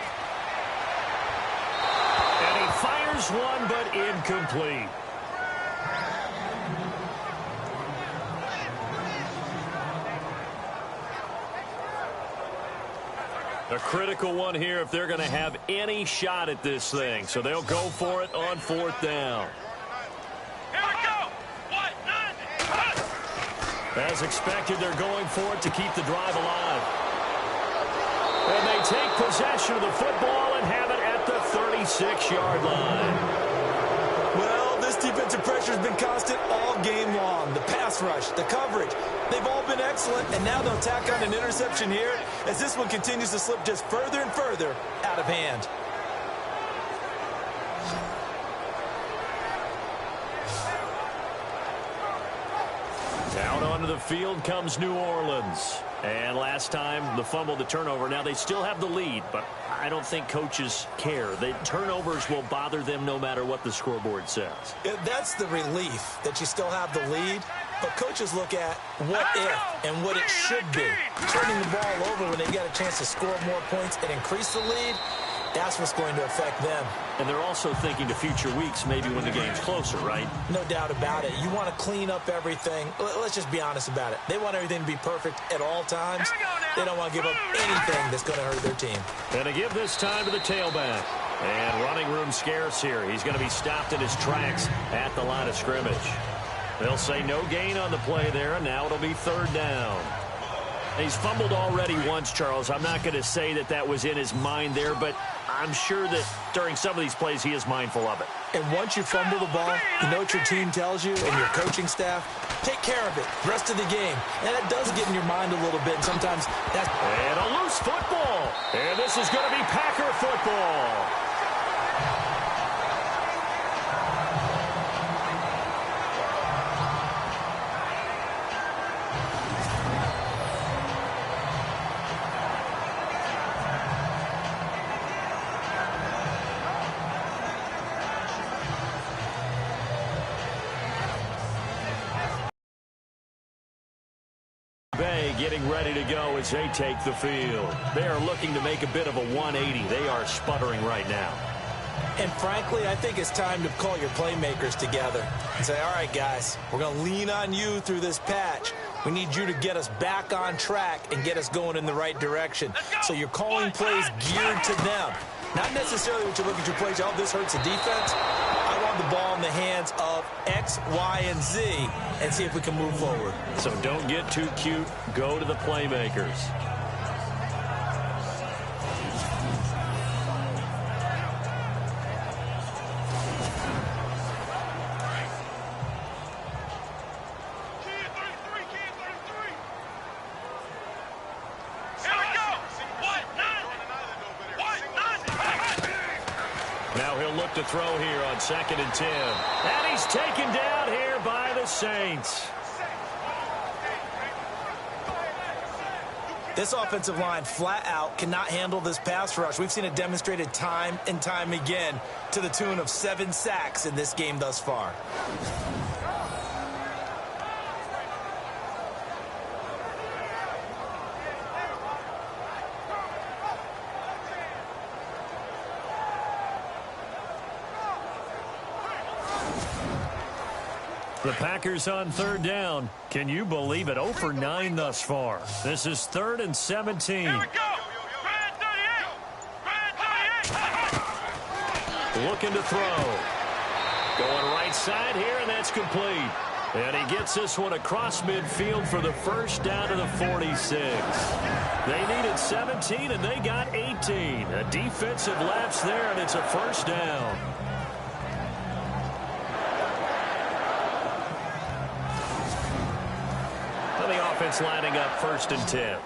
And he fires one, but incomplete. A critical one here if they're going to have any shot at this thing. So they'll go for it on 4th down. Here we go. As expected, they're going for it to keep the drive alive. And they take possession of the football and have it at the 36-yard line. Well, this defensive pressure has been constant all game long. The pass rush, the coverage, they've all been excellent, and now they'll tack on an interception here as this one continues to slip just further and further out of hand. Out onto the field comes New Orleans. And last time, the fumble, the turnover. Now, they still have the lead, but I don't think coaches care. The turnovers will bother them no matter what the scoreboard says. Yeah, that's the relief, that you still have the lead. But coaches look at what if and what it should be. Turning the ball over when they get a chance to score more points and increase the lead, that's what's going to affect them. And they're also thinking to future weeks, maybe when the game's closer, right? No doubt about it. You want to clean up everything. Let's just be honest about it. They want everything to be perfect at all times. They don't want to give up anything that's going to hurt their team. And to give this time to the tailback. And running room scarce here. He's going to be stopped in his tracks at the line of scrimmage. They'll say no gain on the play there, and now it'll be 3rd down. He's fumbled already once, Charles. I'm not going to say that that was in his mind there, but I'm sure that during some of these plays he is mindful of it. And once you fumble the ball, you know what your team tells you and your coaching staff? Take care of it the rest of the game. And that does get in your mind a little bit. And sometimes that's... And a loose football. And this is going to be Packer football. Getting ready to go as they take the field. They are looking to make a bit of a 180. They are sputtering right now. And frankly, I think it's time to call your playmakers together and say, all right, guys, we're going to lean on you through this patch. We need you to get us back on track and get us going in the right direction. So you're calling plays geared to them. Not necessarily what you look at your plays, oh, this hurts the defense. I want have the ball in the hands of X, Y, and Z and see if we can move forward. So don't get too cute. Go to the playmakers. Now he'll look to throw here on 2nd and 10. And he's taken down here by the Saints. This offensive line flat out cannot handle this pass rush. We've seen it demonstrated time and time again to the tune of 7 sacks in this game thus far. The Packers on 3rd down. Can you believe it? 0 for 9 thus far. This is 3rd and 17. Here we go. Brad 38. Looking to throw. Going right side here, and that's complete. And he gets this one across midfield for the first down to the 46. They needed 17, and they got 18. A defensive lapse there, and it's a first down. The offense lining up 1st and 10.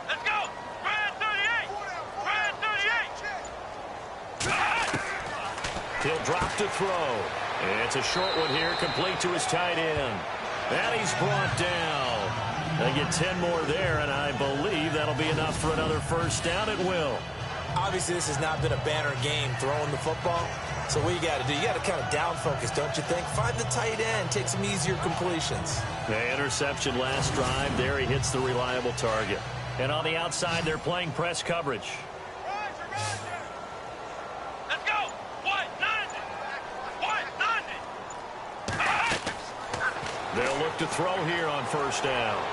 Let's go. Brad 38. Brad 38. He'll drop to throw. It's a short one here, complete to his tight end. And he's brought down. They get 10 more there, and I believe that'll be enough for another first down. It will. Obviously, this has not been a banner game throwing the football. So what you got to do, you got to kind of down focus, don't you think? Find the tight end, take some easier completions. The interception last drive. There he hits the reliable target. And on the outside, they're playing press coverage. Let's go. What? 90. What? 90. They'll look to throw here on 1st down.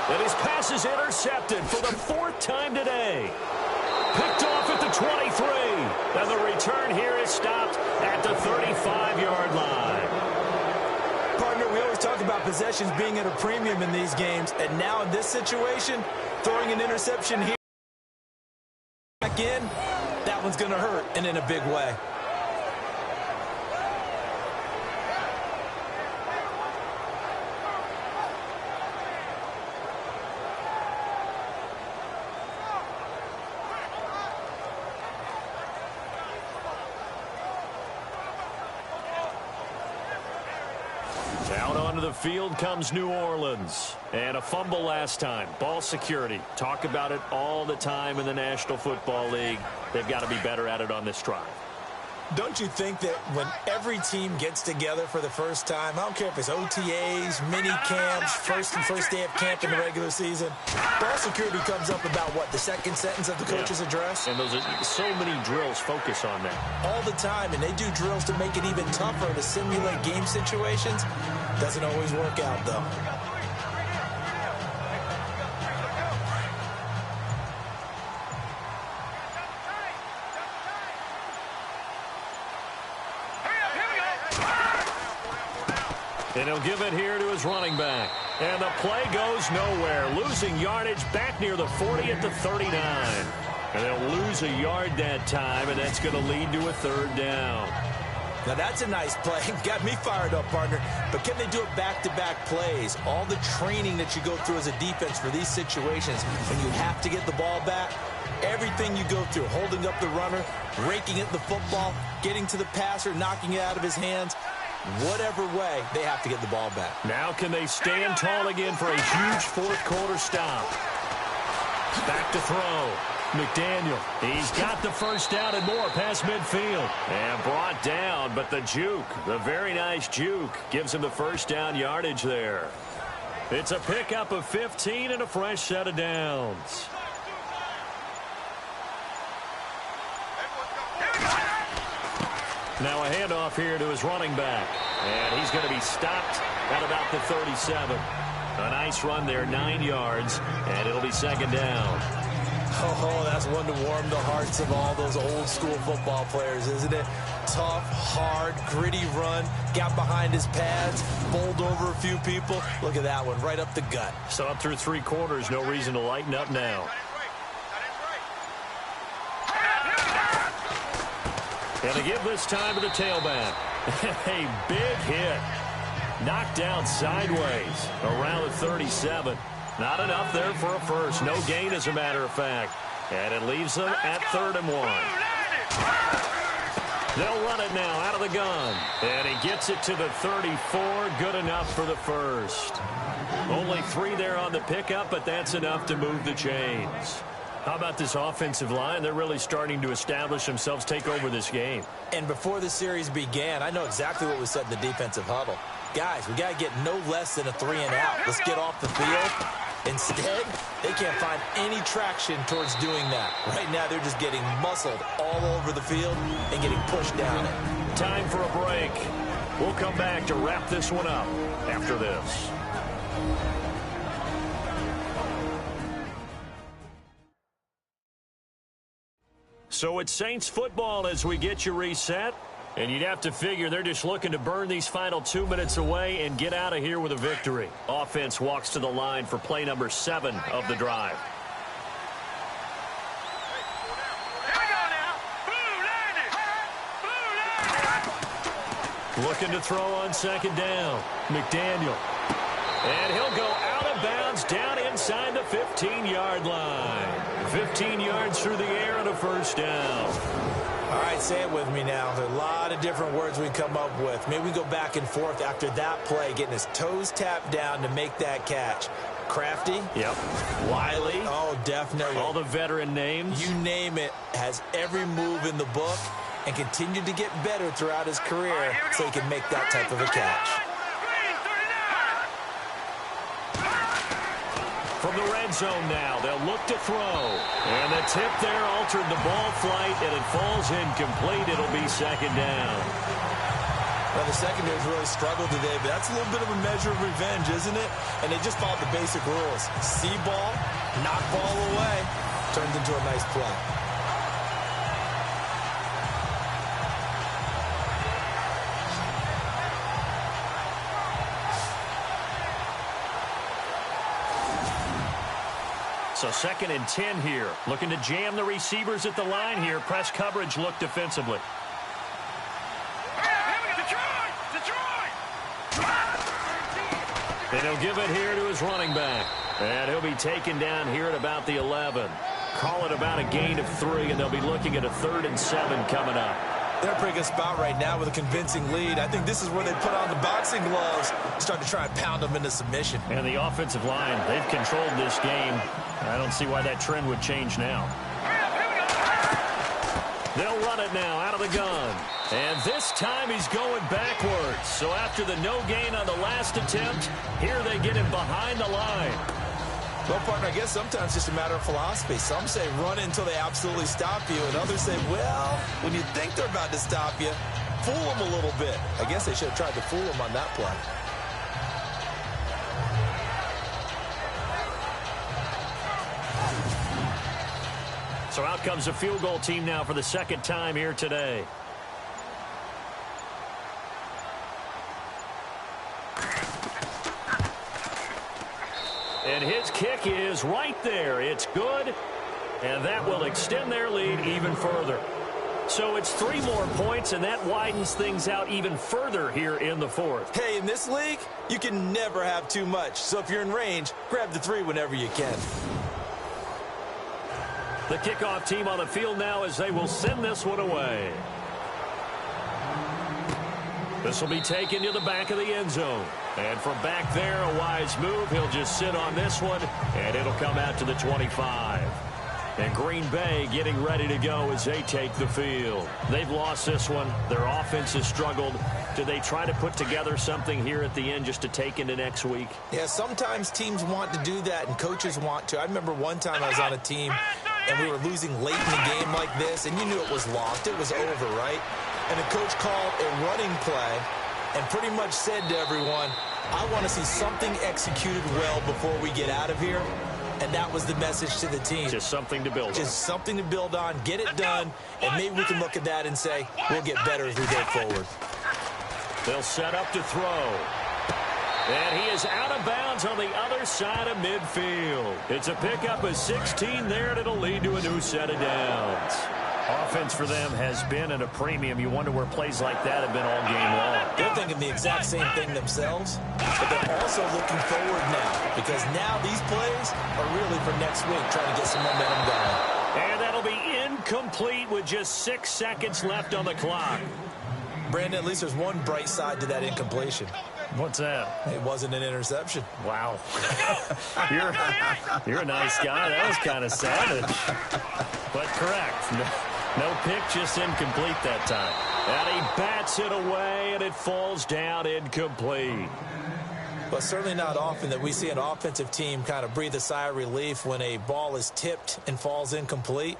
And his pass is intercepted for the 4th time today. Picked off at the 23. And the return here is stopped at the 35-yard line. Partner, we always talk about possessions being at a premium in these games. And now in this situation, throwing an interception here back in, that one's going to hurt and in a big way. Out onto the field comes New Orleans. And a fumble last time. Ball security. Talk about it all the time in the National Football League. They've got to be better at it on this drive. Don't you think that when every team gets together for the first time, I don't care if it's OTAs, mini camps, first day of camp in the regular season, ball security comes up about, what, the 2nd sentence of the coach's address? And those are so many drills focus on that. All the time, and they do drills to make it even tougher to simulate game situations. Doesn't always work out, though. And he'll give it here to his running back. And the play goes nowhere. Losing yardage back near the 40 at the 39. And they'll lose a yard that time, and that's going to lead to a 3rd down. Now, that's a nice play. Got me fired up, partner. But can they do it back-to-back plays? All the training that you go through as a defense for these situations, when you have to get the ball back, everything you go through, holding up the runner, raking at the football, getting to the passer, knocking it out of his hands, whatever way, they have to get the ball back. Now can they stand tall again for a huge 4th quarter stop? Back to throw. McDaniel, he's got the first down and more past midfield. And brought down, but the juke, the very nice juke, gives him the first down yardage there. It's a pickup of 15 and a fresh set of downs. Now a handoff here to his running back. And he's going to be stopped at about the 37. A nice run there, 9 yards, and it'll be 2nd down. Oh, that's one to warm the hearts of all those old school football players, isn't it? Tough, hard, gritty run, got behind his pads, bowled over a few people. Look at that one, right up the gut. So up through 3 quarters, no reason to lighten up now. And to give this time to the tailback. A big hit. Knocked down sideways around the 37. Not enough there for a first. No gain, as a matter of fact. And it leaves them at 3rd and 1. They'll run it now out of the gun. And he gets it to the 34. Good enough for the first. Only 3 there on the pickup, but that's enough to move the chains. How about this offensive line? They're really starting to establish themselves, take over this game. And before the series began, I know exactly what was said in the defensive huddle. Guys, we got to get no less than a 3 and out. Let's get off the field. Instead, they can't find any traction towards doing that. Right now, they're just getting muscled all over the field and getting pushed down it. Time for a break. We'll come back to wrap this one up after this. So it's Saints football as we get you reset. And you'd have to figure they're just looking to burn these final 2 minutes away and get out of here with a victory. Offense walks to the line for play number 7 of the drive. Looking to throw on 2nd down. McDaniel. And he'll go out of bounds down inside the 15-yard line. 15 yards through the air and a first down. All right, say it with me now. There are a lot of different words we come up with. Maybe we go back and forth after that play, getting his toes tapped down to make that catch. Crafty? Yep. Wiley? Oh, definitely. All the veteran names? You name it. Has every move in the book and continued to get better throughout his career so he can make that type of a catch. From the red zone now, they'll look to throw. And the tip there altered the ball flight, and it falls incomplete. It'll be 2nd down. Well, the secondary's really struggled today, but that's a little bit of a measure of revenge, isn't it? And they just followed the basic rules. See ball, knock ball away. Turns into a nice play. So 2nd and 10 here. Looking to jam the receivers at the line here. Press coverage look defensively. And he'll give it here to his running back. And he'll be taken down here at about the 11. Call it about a gain of 3, and they'll be looking at a 3rd and 7 coming up. They're in a pretty good spot right now with a convincing lead. I think this is where they put on the boxing gloves, start to try and pound them into submission. And the offensive line, they've controlled this game. I don't see why that trend would change now. They'll run it now out of the gun. And this time he's going backwards. So after the no gain on the last attempt, here they get him behind the line. Well, partner, I guess sometimes it's just a matter of philosophy. Some say run until they absolutely stop you, and others say, well, when you think they're about to stop you, fool them a little bit. I guess they should have tried to fool them on that play. So out comes the field goal team now for the 2nd time here today. And his kick is right there. It's good, and that will extend their lead even further. So it's 3 more points, and that widens things out even further here in the 4th. Hey, in this league, you can never have too much. So if you're in range, grab the 3 whenever you can. The kickoff team on the field now as they will send this one away. This will be taken to the back of the end zone. And from back there, a wise move. He'll just sit on this one, and it'll come out to the 25. And Green Bay getting ready to go as they take the field. They've lost this one. Their offense has struggled. Do they try to put together something here at the end just to take into next week? Yeah, sometimes teams want to do that, and coaches want to. I remember one time I was on a team, and we were losing late in the game like this, and you knew it was lost. It was over, right? And the coach called a running play and pretty much said to everyone, I want to see something executed well before we get out of here. And that was the message to the team. Just something to build on. Just something to build on, get it done, and maybe we can look at that and say, we'll get better as we go forward. They'll set up to throw. And he is out of bounds on the other side of midfield. It's a pickup of 16 there, and it'll lead to a new set of downs. Offense for them has been at a premium. You wonder where plays like that have been all game long. They're thinking the exact same thing themselves, but they're also looking forward now, because now these plays are really for next week, trying to get some momentum going. And that'll be incomplete with just 6 seconds left on the clock. Brandon, at least there's one bright side to that incompletion. What's that? It wasn't an interception. Wow. You're a nice guy. That was kind of savage. But correct. No pick, just incomplete that time. And he bats it away, and it falls down incomplete. But certainly not often that we see an offensive team kind of breathe a sigh of relief when a ball is tipped and falls incomplete.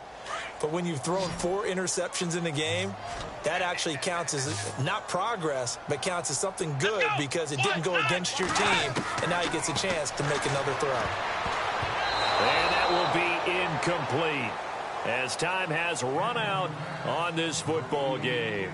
But when you've thrown 4 interceptions in the game, that actually counts as not progress, but counts as something good because it didn't go against your team, and now he gets a chance to make another throw. And that will be incomplete as time has run out on this football game.